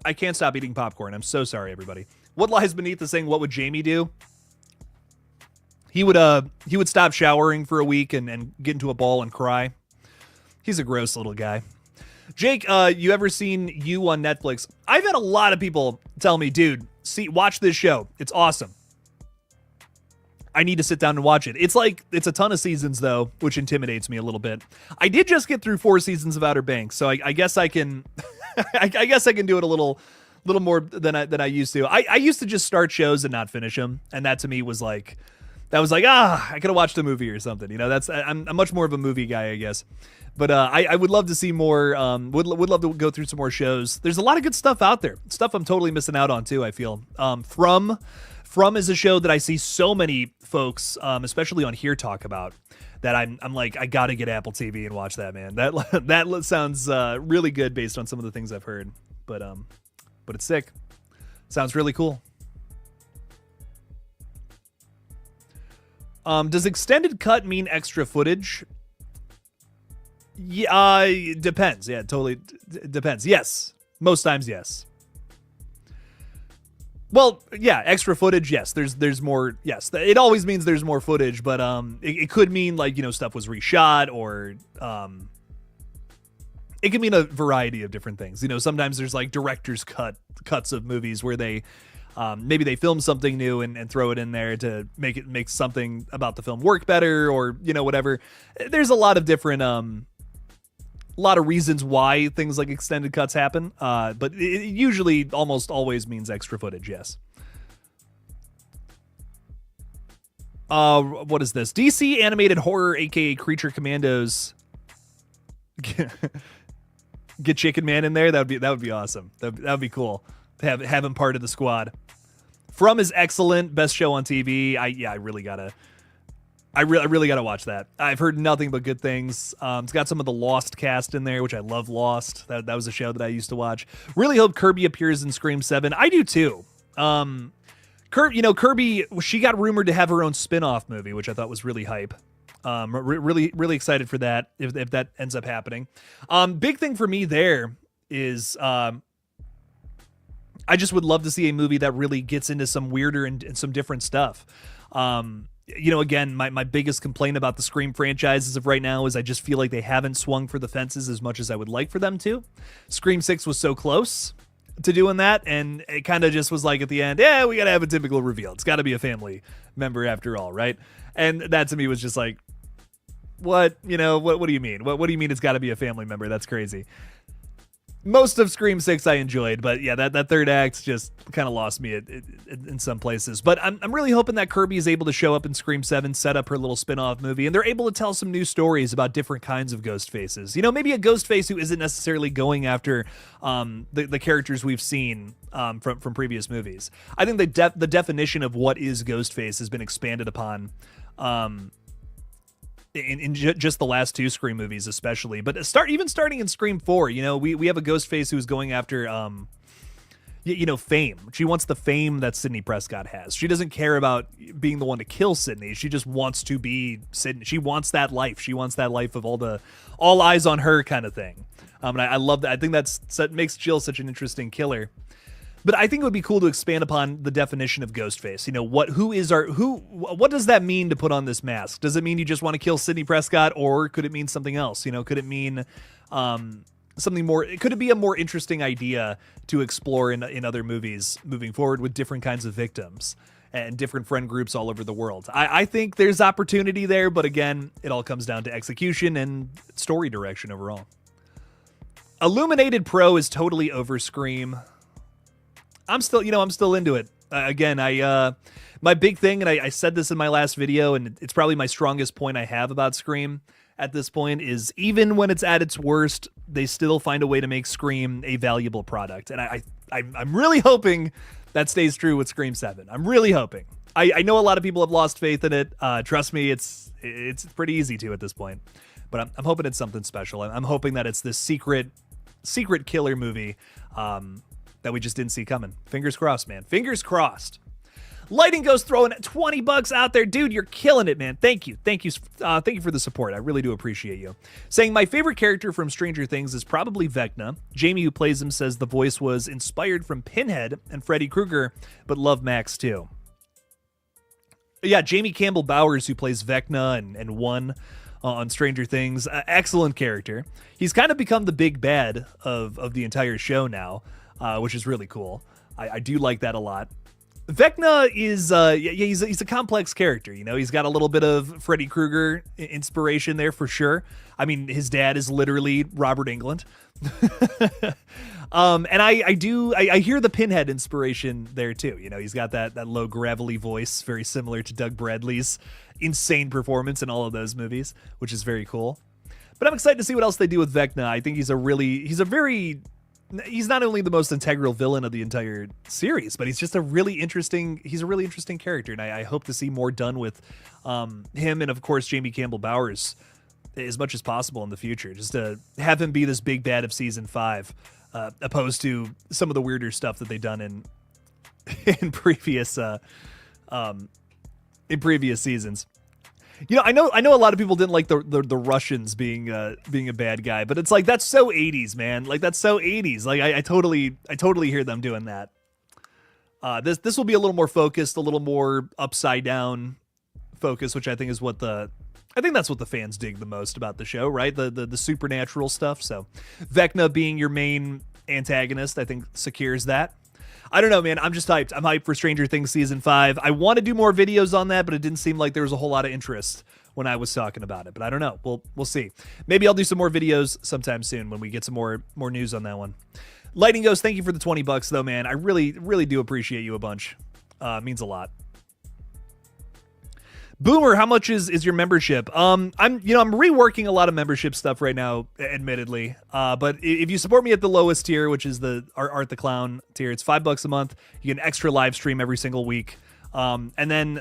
I can't stop eating popcorn. I'm so sorry, everybody. What lies beneath the saying, what would Jamie do? He would stop showering for a week and get into a ball and cry. He's a gross little guy. Jake, you ever seen You on Netflix? I've had a lot of people tell me, dude, watch this show. It's awesome. I need to sit down and watch it. It's a ton of seasons though, which intimidates me a little bit. I did just get through 4 seasons of Outer Banks, so I guess I can, I guess I can do it a little more than I used to. I used to just start shows and not finish them, and that to me was like, I could have watched a movie or something. I'm much more of a movie guy, I guess. But I would love to see more. Would love to go through some more shows. There's a lot of good stuff out there. Stuff I'm totally missing out on too, I feel. From is a show that I see so many folks, especially on here, talk about, that I'm like, I gotta get Apple TV and watch that, man. That sounds really good based on some of the things I've heard. But it's sick. Sounds really cool. Does extended cut mean extra footage? Yeah, it depends. Yeah, totally depends. Yes. Most times, yes. Well, yeah, extra footage, yes. There's more, yes. It always means there's more footage, but it could mean stuff was reshot, or it can mean a variety of different things. Sometimes there's director's cuts of movies where they maybe they film something new and throw it in there to make something about the film work better, or whatever. There's a lot of different reasons why things like extended cuts happen, but it usually almost always means extra footage, yes. What is this? DC animated horror, aka Creature Commandos. Get Chicken Man in there. That would be awesome. That would be cool. Have him part of the squad. From is excellent. Best show on TV. I really gotta watch that. I've heard nothing but good things. It's got some of the Lost cast in there, which I love. Lost. That was a show that I used to watch. Really hope Kirby appears in Scream 7. I do too. Kirby, she got rumored to have her own spin-off movie, which I thought was really hype. Really excited for that if that ends up happening. Big thing for me there is I just would love to see a movie that really gets into some weirder and some different stuff. Again, my biggest complaint about the Scream franchise as of right now is I just feel like they haven't swung for the fences as much as I would like for them to. Scream 6 was so close to doing that, and it kind of just was like at the end, yeah, we gotta have a typical reveal. It's gotta be a family member after all, right? And that to me was just like, what do you mean? What do you mean it's gotta be a family member? That's crazy. most of Scream 6 I enjoyed, but yeah, that third act just kind of lost me in some places. But I'm really hoping that Kirby is able to show up in Scream 7, set up her little spin-off movie, and they're able to tell some new stories about different kinds of ghost faces. You know, maybe a ghost face who isn't necessarily going after the characters we've seen from previous movies. I think the definition of what is Ghostface has been expanded upon in just the last two Scream movies, especially. But even starting in Scream 4, you know, we have a Ghostface who's going after fame. She wants the fame that Sidney Prescott has. She doesn't care about being the one to kill Sidney. She just wants to be Sidney. She wants that life. She wants that life of all eyes on her kind of thing. And I love that. I think that makes Jill such an interesting killer. But I think it would be cool to expand upon the definition of Ghostface. You know, what does that mean to put on this mask? Does it mean you just want to kill Sidney Prescott, or could it mean something else? You know, could it mean something more? Could it be a more interesting idea to explore in other movies moving forward with different kinds of victims and different friend groups all over the world? I think there's opportunity there, but again, it all comes down to execution and story direction overall. Illuminated Pro is totally over Scream. I'm still into it. Again, my big thing, and I said this in my last video, and it's probably my strongest point I have about Scream at this point, is even when it's at its worst, they still find a way to make Scream a valuable product. And I'm really hoping that stays true with Scream 7. I'm really hoping. I know a lot of people have lost faith in it. Trust me, it's pretty easy to at this point. But I'm hoping it's something special. I'm hoping that it's this secret killer movie that we just didn't see coming. Fingers crossed, man. Fingers crossed. Lighting Ghost throwing $20 out there. Dude, you're killing it, man. Thank you. Thank you for the support. I really do appreciate you. Saying, my favorite character from Stranger Things is probably Vecna. Jamie, who plays him, says the voice was inspired from Pinhead and Freddy Krueger, but love Max too. Yeah, Jamie Campbell Bowers, who plays Vecna and One on Stranger Things. Excellent character. He's kind of become the big bad of the entire show now. Which is really cool. I do like that a lot. Vecna is, he's a complex character. You know, he's got a little bit of Freddy Krueger inspiration there for sure. I mean, his dad is literally Robert Englund. And I hear the Pinhead inspiration there too. You know, he's got that low gravelly voice, very similar to Doug Bradley's insane performance in all of those movies, which is very cool. But I'm excited to see what else they do with Vecna. I think he's not only the most integral villain of the entire series, but he's a really interesting character. And I hope to see more done with him and, of course, Jamie Campbell Bowers as much as possible in the future. Just to have him be this big bad of season 5, opposed to some of the weirder stuff that they've done in previous seasons. You know, I know a lot of people didn't like the Russians being a bad guy, but it's like, that's so 80s, man. Like, that's so 80s. Like, I totally hear them doing that. This will be a little more focused, a little more upside down focus, which I think that's what the fans dig the most about the show, right? The supernatural stuff. So Vecna being your main antagonist, I think secures that. I don't know, man. I'm just hyped. I'm hyped for Stranger Things Season 5. I want to do more videos on that, but it didn't seem like there was a whole lot of interest when I was talking about it. But I don't know. We'll see. Maybe I'll do some more videos sometime soon when we get some more news on that one. Lighting Ghost, thank you for the $20 though, man. I really, really do appreciate you a bunch. It means a lot. Boomer, how much is your membership? I'm reworking a lot of membership stuff right now, admittedly. But if you support me at the lowest tier, which is the Art the Clown tier, it's $5 a month. You get an extra live stream every single week. And then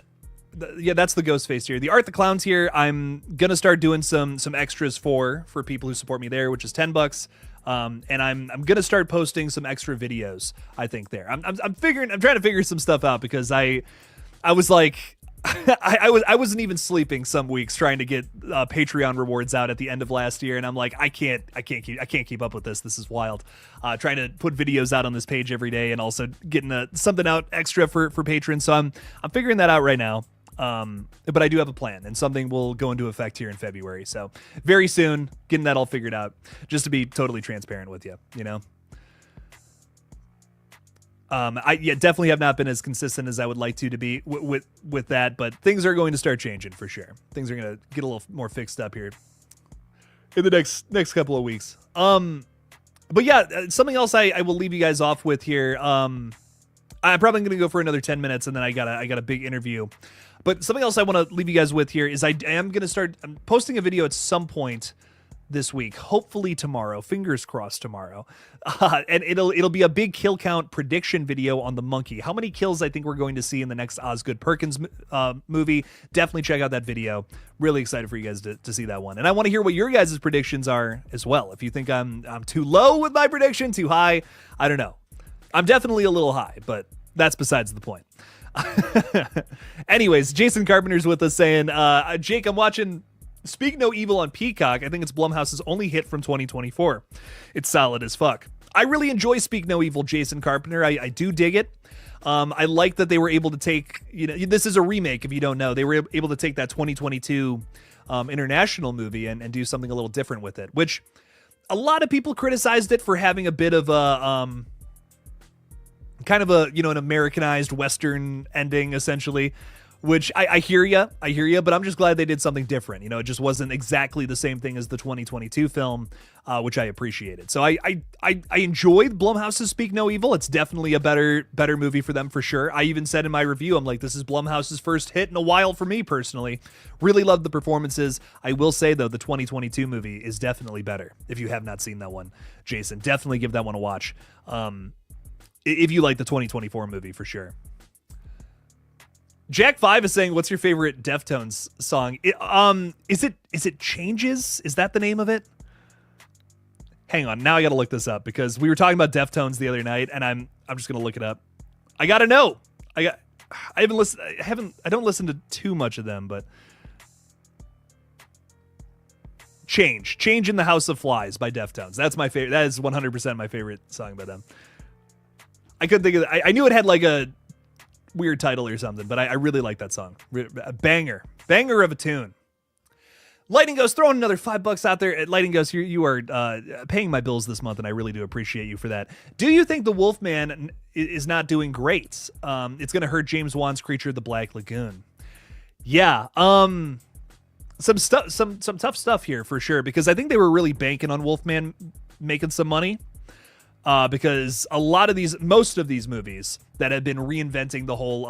that's the Ghostface tier. The Art the Clown tier, I'm gonna start doing some extras for people who support me there, which is $10. And I'm gonna start posting some extra videos, I think, there. I'm trying to figure some stuff out, because I was like, I wasn't even sleeping some weeks trying to get Patreon rewards out at the end of last year, and I'm like, I can't keep up with this. This is wild. Trying to put videos out on this page every day, and also getting something out extra for patrons. So I'm figuring that out right now. But I do have a plan, and something will go into effect here in February. So very soon, getting that all figured out. Just to be totally transparent with you, you know. I definitely have not been as consistent as I would like to be with that, but things are going to start changing for sure. Things are going to get a little more fixed up here in the next couple of weeks. But yeah, something else I will leave you guys off with here. I'm probably going to go for another 10 minutes, and then I got a big interview. But something else I want to leave you guys with here is I'm posting a video at some point this week, hopefully tomorrow, fingers crossed tomorrow, and it'll be a big kill count prediction video on the monkey. How many kills I think we're going to see in the next Osgood Perkins movie. Definitely check out that video. Really excited for you guys to see that one, and I want to hear what your guys' predictions are as well. If you think I'm too low with my prediction, too high, I don't know. I'm definitely a little high, but that's besides the point. Anyways, Jason Carpenter's with us saying, Jake, I'm watching Speak No Evil on Peacock. I think it's Blumhouse's only hit from 2024. It's solid as fuck. I really enjoy Speak No Evil, Jason Carpenter. I do dig it. I like that they were able to take, this is a remake if you don't know. They were able to take that 2022 international movie and do something a little different with it, which a lot of people criticized it for having a bit of a kind of an Americanized Western ending, essentially. Which I hear you, but I'm just glad they did something different. It just wasn't exactly the same thing as the 2022 film, which I appreciated. So I enjoyed Blumhouse's Speak No Evil. It's definitely a better movie for them for sure. I even said in my review, I'm like, this is Blumhouse's first hit in a while for me personally. Really loved the performances. I will say though, the 2022 movie is definitely better. If you have not seen that one, Jason, definitely give that one a watch. If you like the 2024 movie for sure. Jack 5 is saying, what's your favorite Deftones song? Is it Changes? Is that the name of it? Hang on, now I gotta look this up because we were talking about Deftones the other night, and I'm just gonna look it up. I gotta know. I don't listen to too much of them, but Change in the House of Flies by Deftones. That's my favorite. That is 100% my favorite song by them. I couldn't think of it. I knew it had like a weird title or something, but I really like that song. A banger of a tune. Lightning Ghost, throwing another $5 out there. Lightning Ghost, you are paying my bills this month, and I really do appreciate you for that. Do you think the Wolfman is not doing great? It's going to hurt James Wan's Creature of the Black Lagoon. Yeah, some tough stuff here for sure, because I think they were really banking on Wolfman making some money. Because most of these movies that have been reinventing the whole,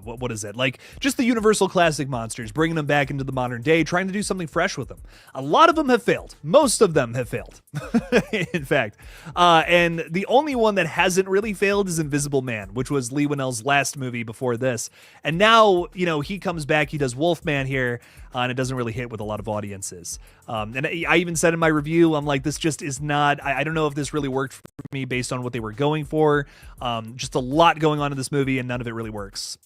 what is it? Like just the Universal classic monsters, bringing them back into the modern day, trying to do something fresh with them. A lot of them have failed. Most of them have failed, in fact. And the only one that hasn't really failed is Invisible Man, which was Lee Winnell's last movie before this. And now, he comes back, he does Wolfman here, and it doesn't really hit with a lot of audiences. And I even said in my review, I'm like, this just is not, I don't know if this really worked for me based on what they were going for. Just a lot going on in this movie, and none of it really works.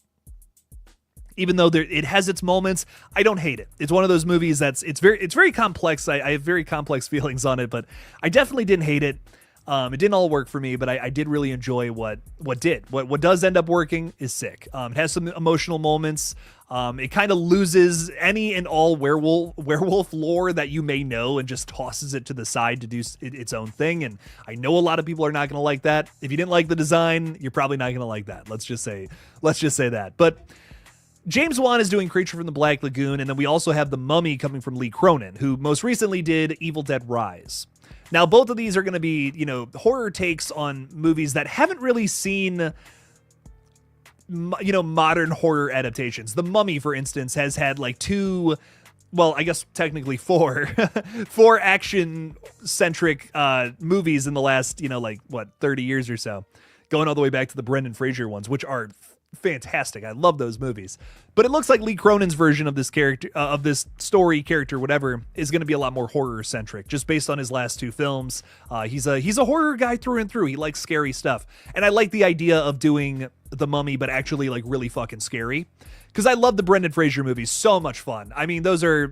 Even though it has its moments, I don't hate it. It's one of those movies it's very complex. I have very complex feelings on it, but I definitely didn't hate it. It didn't all work for me, but I did really enjoy what did. What does end up working is sick. It has some emotional moments. It kind of loses any and all werewolf lore that you may know and just tosses it to the side to do its own thing. And I know a lot of people are not going to like that. If you didn't like the design, you're probably not going to like that. Let's just say that. But James Wan is doing Creature from the Black Lagoon, and then we also have The Mummy coming from Lee Cronin, who most recently did Evil Dead Rise. Now, both of these are going to be, horror takes on movies that haven't really seen, modern horror adaptations. The Mummy, for instance, has had like four action-centric movies in the last, 30 years or so, going all the way back to the Brendan Fraser ones, which are fantastic. I love those movies. But it looks like Lee Cronin's version of this character, of this story, character, whatever, is going to be a lot more horror centric, just based on his last two films. He's a horror guy through and through. He likes scary stuff, and I like the idea of doing The Mummy, but actually like really fucking scary. Because I love the Brendan Fraser movies, so much fun. I mean, those are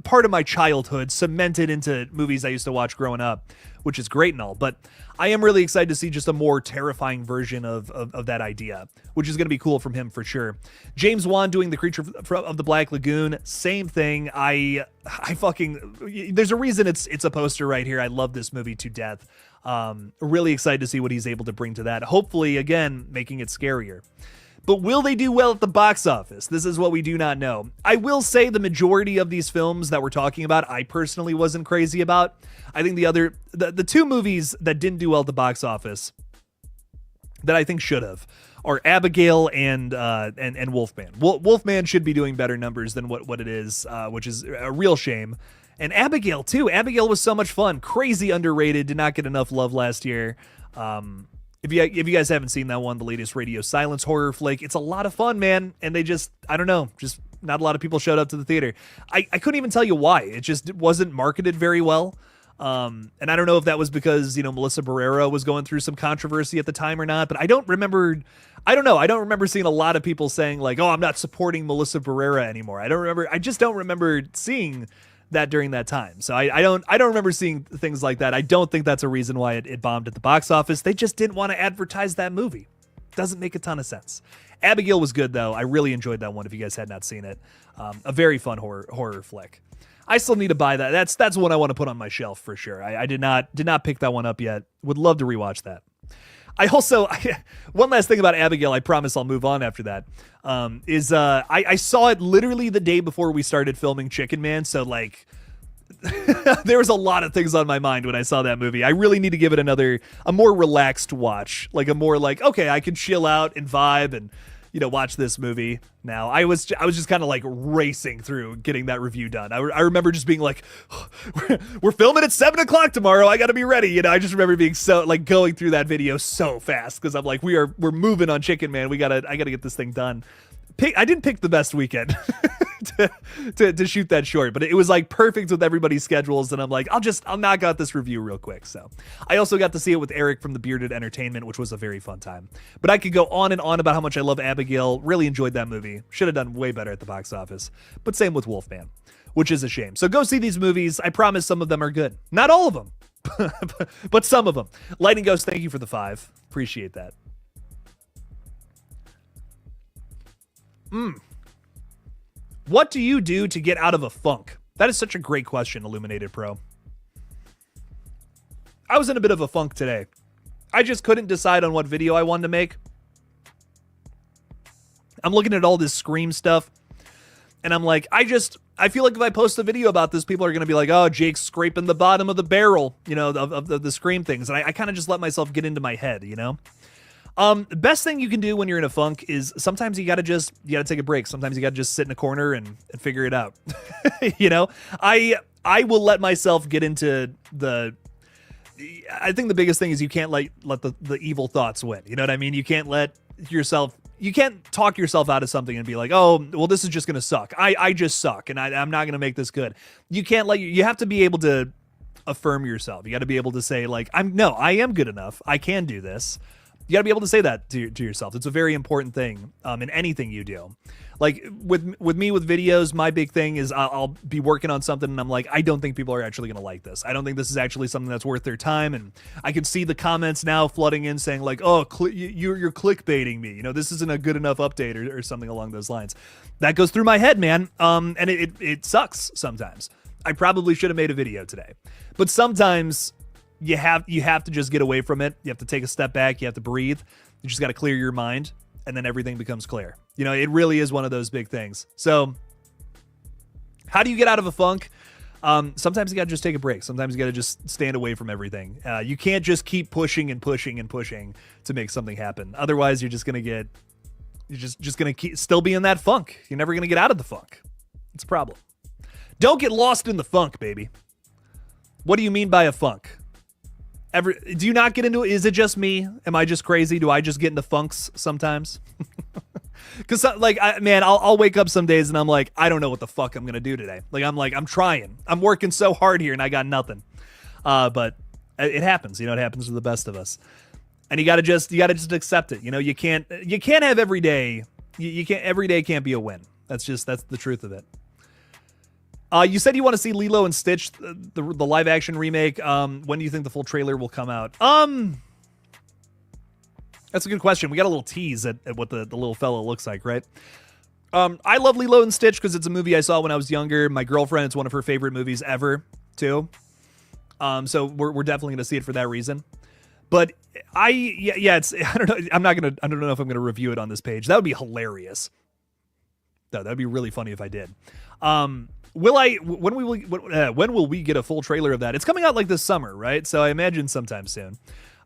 part of my childhood, cemented into movies I used to watch growing up, which is great and all. But I am really excited to see just a more terrifying version of that idea, which is going to be cool from him for sure. James Wan doing The Creature of the Black Lagoon, same thing. I fucking, there's a reason it's a poster right here. I love this movie to death. Really excited to see what he's able to bring to that. Hopefully, again, making it scarier. But will they do well at the box office? This is what we do not know. I will say the majority of these films that we're talking about, I personally wasn't crazy about. I think the two movies that didn't do well at the box office that I think should have are Abigail and Wolfman. Wolfman should be doing better numbers than what it is, which is a real shame. And Abigail too. Abigail was so much fun. Crazy underrated. Did not get enough love last year. If you guys haven't seen that one, the latest radio silence horror flick, it's a lot of fun, man. And they just, I don't know, just not a lot of people showed up to the theater. I couldn't even tell you why. It just wasn't marketed very well. And I don't know if that was because, Melissa Barrera was going through some controversy at the time or not, but I don't remember seeing a lot of people saying like, oh, I'm not supporting Melissa Barrera anymore. I just don't remember seeing that during that time. So I don't remember seeing things like that. I don't think that's a reason why it bombed at the box office. They just didn't want to advertise that movie. Doesn't make a ton of sense. Abigail was good though. I really enjoyed that one if you guys had not seen it. A very fun horror flick. I still need to buy that. That's one I want to put on my shelf for sure. I did not pick that one up yet. Would love to rewatch that. One last thing about Abigail, I promise I'll move on after that, I saw it literally the day before we started filming Chicken Man, so like, there was a lot of things on my mind when I saw that movie. I really need to give it a more relaxed watch, like a more like, okay, I can chill out and vibe and, watch this movie now. I was just kind of like racing through getting that review done. I remember just being like, we're filming at 7:00 tomorrow. I got to be ready. I just remember being so like going through that video so fast because I'm like, we're moving on Chicken Man. I got to get this thing done. I didn't pick the best weekend to shoot that short, but it was like perfect with everybody's schedules. And I'm like, I'll knock out this review real quick. So I also got to see it with Eric from the Bearded Entertainment, which was a very fun time. But I could go on and on about how much I love Abigail. Really enjoyed that movie. Should have done way better at the box office. But same with Wolfman, which is a shame. So go see these movies. I promise some of them are good. Not all of them, but some of them. Lightning Ghost, thank you for the 5. Appreciate that. What do you do to get out of a funk? That is such a great question, Illuminated Pro. I was in a bit of a funk today. I just couldn't decide on what video I wanted to make. I'm looking at all this Scream stuff, and I'm like, I feel like if I post a video about this, people are going to be like, oh, Jake's scraping the bottom of the barrel, of the Scream things. And I kind of just let myself get into my head, The best thing you can do when you're in a funk is sometimes you gotta take a break. Sometimes you gotta just sit in a corner and figure it out. I will let myself get into I think the biggest thing is you can't let the evil thoughts win. You know what I mean? You can't talk yourself out of something and be like, oh, well, this is just gonna suck. I just suck and I'm not gonna make this good. You have to be able to affirm yourself. You got to be able to say like, I am good enough. I can do this. You got to be able to say that to yourself. It's a very important thing in anything you do. Like with me with videos, my big thing is I'll be working on something and I'm like, I don't think people are actually going to like this. I don't think this is actually something that's worth their time. And I can see the comments now flooding in saying like, oh, you're clickbaiting me. This isn't a good enough update or something along those lines. That goes through my head, man. And it sucks sometimes. I probably should have made a video today, but sometimes you have to just get away from it. You have to take a step back. You have to breathe. You just got to clear your mind, and then everything becomes clear. It really is one of those big things. So how do you get out of a funk? Sometimes you got to just take a break. Sometimes you got to just stand away from everything. You can't just keep pushing and pushing and pushing to make something happen. Otherwise, you're just going to still be in that funk. You're never going to get out of the funk. It's a problem. Don't get lost in the funk, baby. What do you mean by a funk? Do you not get into it? Is it just me? Am I just crazy? Do I just get into funks sometimes? Because I'll wake up some days and I'm like, I don't know what the fuck I'm gonna do today. I'm trying. I'm working so hard here and I got nothing. But it happens. It happens to the best of us. And you gotta just accept it. You can't have every day. Every day can't be a win. That's the truth of it. You said you want to see Lilo and Stitch, the live action remake. When do you think the full trailer will come out? That's a good question. We got a little tease at what the little fella looks like, right? I love Lilo and Stitch because it's a movie I saw when I was younger. My girlfriend, it's one of her favorite movies ever, too. So we're definitely going to see it for that reason. But It's I don't know. I don't know if I'm gonna review it on this page. That would be hilarious. No, that'd be really funny if I did. When will we get a full trailer of that? It's coming out like this summer, right? So I imagine sometime soon.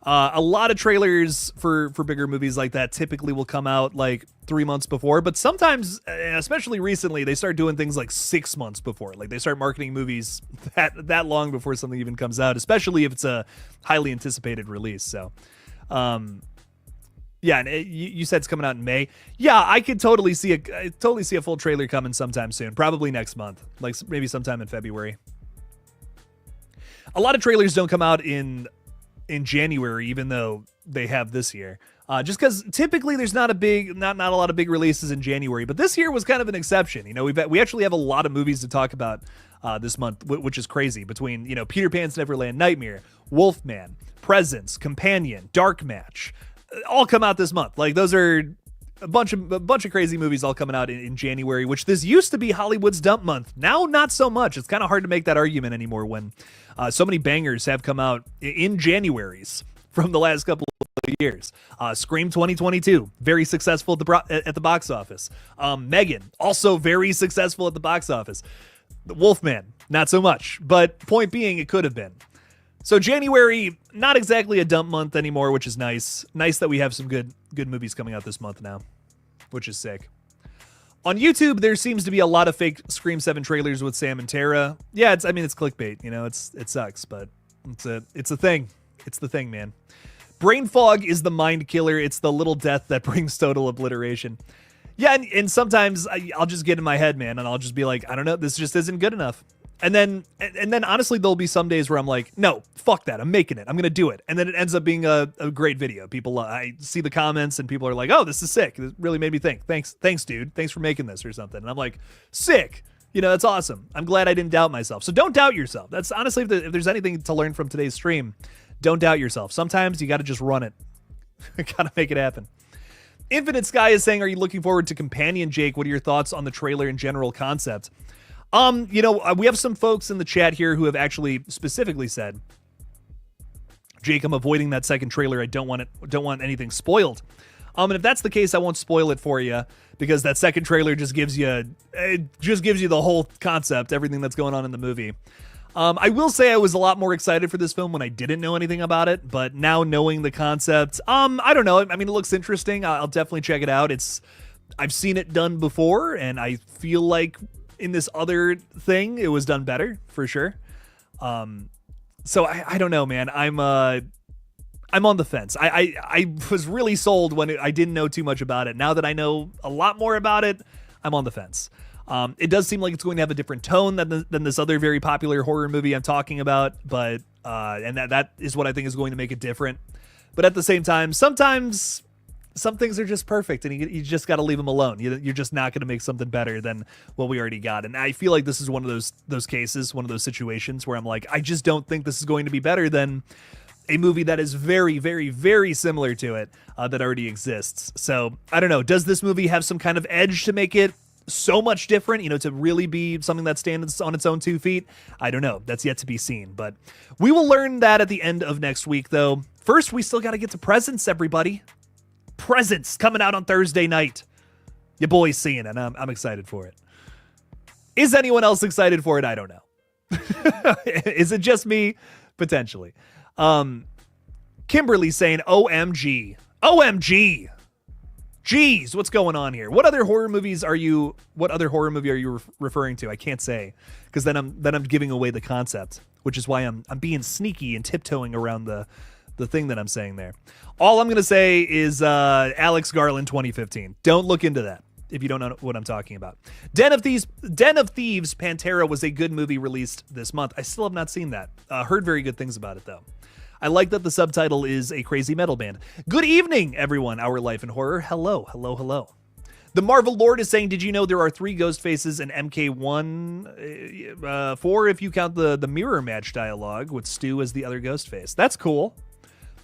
A lot of trailers for bigger movies like that typically will come out like 3 months before, but sometimes, especially recently, they start doing things like 6 months before. Like they start marketing movies that long before something even comes out, especially if it's a highly anticipated release. So, yeah, and you said it's coming out in May. Yeah, I could totally see a full trailer coming sometime soon, probably next month, like maybe sometime in February. A lot of trailers don't come out in January, even though they have this year, just because typically there's not a lot of big releases in January. But this year was kind of an exception. You know, we actually have a lot of movies to talk about this month, which is crazy. Between Peter Pan's Neverland Nightmare, Wolfman, Presence, Companion, Dark Match, all come out this month. Like those are a bunch of crazy movies all coming out in January, which this used to be Hollywood's dump month. Now, not so much. It's kind of hard to make that argument anymore when so many bangers have come out in Januaries from the last couple of years. Scream 2022, very successful at the box office. Megan, also very successful at the box office. Wolfman, not so much. But point being, it could have been. So January, not exactly a dump month anymore, which is nice. Nice that we have some good movies coming out this month now, which is sick. On YouTube, there seems to be a lot of fake Scream 7 trailers with Sam and Tara. Yeah, it's clickbait. It sucks, but it's a thing. It's the thing, man. Brain fog is the mind killer. It's the little death that brings total obliteration. Yeah, and sometimes I'll just get in my head, man, and I'll just be like, I don't know, this just isn't good enough. And then honestly, there'll be some days where I'm like, no, fuck that. I'm making it. I'm going to do it. And then it ends up being a great video. I see the comments and people are like, oh, this is sick. It really made me think. Thanks, dude. Thanks for making this or something. And I'm like, sick. That's awesome. I'm glad I didn't doubt myself. So don't doubt yourself. That's honestly, if there's anything to learn from today's stream, don't doubt yourself. Sometimes you got to just run it. Got to make it happen. Infinite Sky is saying, are you looking forward to Companion, Jake? What are your thoughts on the trailer and general concept? We have some folks in the chat here who have actually specifically said, Jake, I'm avoiding that second trailer. I don't want anything spoiled. And if that's the case, I won't spoil it for you because that second trailer just gives you the whole concept, everything that's going on in the movie. I will say I was a lot more excited for this film when I didn't know anything about it, but now knowing the concept, I don't know. I mean, it looks interesting. I'll definitely check it out. I've seen it done before, and I feel like in this other thing, it was done better for sure. So I don't know, man. I'm on the fence. I was really sold when I didn't know too much about it. Now that I know a lot more about it, I'm on the fence. It does seem like it's going to have a different tone than this other very popular horror movie I'm talking about, but and that is what I think is going to make it different. But at the same time, sometimes some things are just perfect, and you just got to leave them alone. You're just not going to make something better than what we already got. And I feel like this is one of those cases, one of those situations where I'm like, I just don't think this is going to be better than a movie that is very, very, very similar to it that already exists. So I don't know. Does this movie have some kind of edge to make it so much different, to really be something that stands on its own 2 feet? I don't know. That's yet to be seen, but we will learn that at the end of next week, though. First, we still got to get to Presence, everybody. Presence coming out on Thursday night. Your boy's seeing it, and I'm excited for it. Is anyone else excited for it? I don't know. Is it just me? Potentially. Kimberly saying, OMG. OMG. Jeez, what's going on here? What other horror movie are you referring to? I can't say, because then I'm giving away the concept, which is why I'm being sneaky and tiptoeing around the thing that I'm saying there. All I'm going to say is Alex Garland 2015. Don't look into that if you don't know what I'm talking about. Den of Thieves Pantera was a good movie released this month. I still have not seen that. Heard very good things about it, though. I like that the subtitle is a crazy metal band. Good evening, everyone. Our Life in Horror. Hello, hello, hello. The Marvel Lord is saying, did you know there are 3 Ghostfaces in MK1? 4 if you count the mirror match dialogue with Stu as the other Ghostface. That's cool.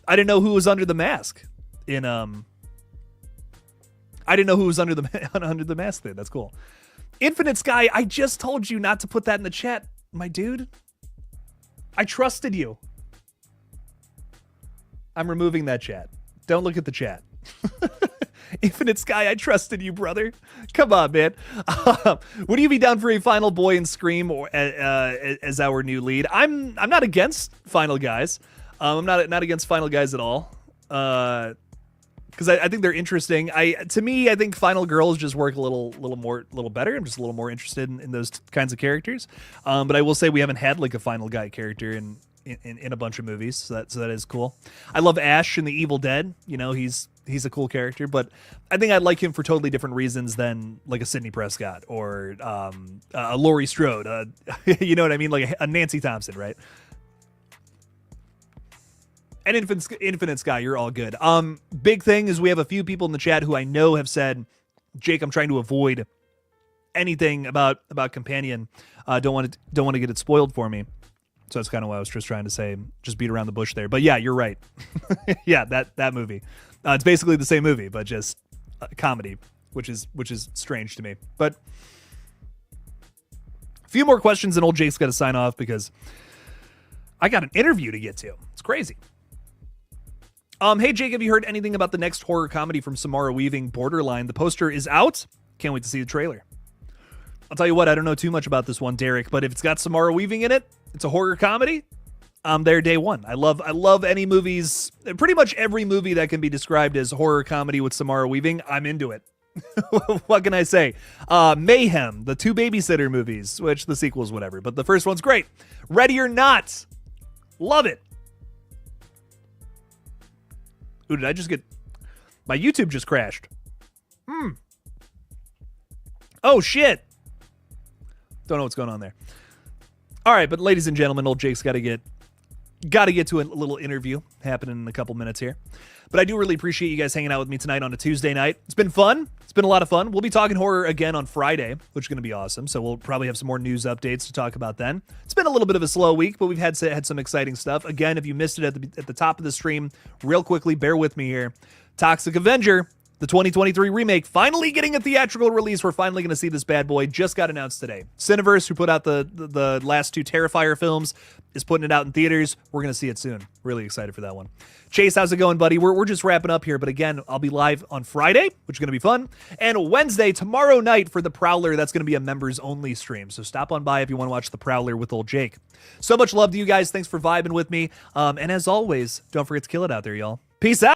I didn't know who was under the mask in I didn't know who was under the mask there. That's cool. Infinite Sky, I just told you not to put that in the chat, my dude. I trusted you. I'm removing that chat. Don't look at the chat. Infinite Sky, I trusted you, brother. Come on, man. Would you be down for a Final Boy and Scream or as our new lead? I'm not against Final Guys. I'm not against Final Guys at all. Because I think they're interesting. To me, I think Final Girls just work a little better. I'm just a little more interested in those kinds of characters. But I will say we haven't had like a Final Guy character in a bunch of movies, so that is cool. I love Ash in The Evil Dead. You know, he's a cool character, but I think I'd like him for totally different reasons than like a Sidney Prescott or a Laurie Strode. You know what I mean? Like a Nancy Thompson, right? And Infinite Sky, you're all good. Big thing is we have a few people in the chat who I know have said, Jake, I'm trying to avoid anything about Companion. Don't want to get it spoiled for me. So that's kind of what I was just trying to say. Just beat around the bush there. But yeah, you're right. Yeah, that movie. It's basically the same movie, but just comedy, which is strange to me. But a few more questions, and old Jake's got to sign off because I got an interview to get to. It's crazy. Hey, Jake, have you heard anything about the next horror comedy from Samara Weaving, Borderline? The poster is out. Can't wait to see the trailer. I'll tell you what, I don't know too much about this one, Derek, but if it's got Samara Weaving in it, it's a horror comedy, I'm there day one. I love any movies, pretty much every movie that can be described as horror comedy with Samara Weaving, I'm into it. What can I say? Mayhem, the 2 babysitter movies, which the sequel's whatever, but the first one's great. Ready or Not, love it. Ooh, did I just get... My YouTube just crashed. Oh, shit. Don't know what's going on there. All right, but ladies and gentlemen, old Jake's got to get to a little interview happening in a couple minutes here. But I do really appreciate you guys hanging out with me tonight on a Tuesday night. It's been fun. It's been a lot of fun. We'll be talking horror again on Friday, which is going to be awesome. So we'll probably have some more news updates to talk about then. It's been a little bit of a slow week, but we've had some exciting stuff. Again, if you missed it at the top of the stream, real quickly, bear with me here. Toxic Avenger, the 2023 remake, finally getting a theatrical release. We're finally going to see this bad boy. Just got announced today. Cineverse, who put out the last 2 Terrifier films, is putting it out in theaters. We're going to see it soon. Really excited for that one. Chase, how's it going, buddy? We're just wrapping up here, but again, I'll be live on Friday, which is going to be fun, and Wednesday, tomorrow night for The Prowler. That's going to be a members-only stream, so stop on by if you want to watch The Prowler with old Jake. So much love to you guys. Thanks for vibing with me, and as always, don't forget to kill it out there, y'all. Peace out.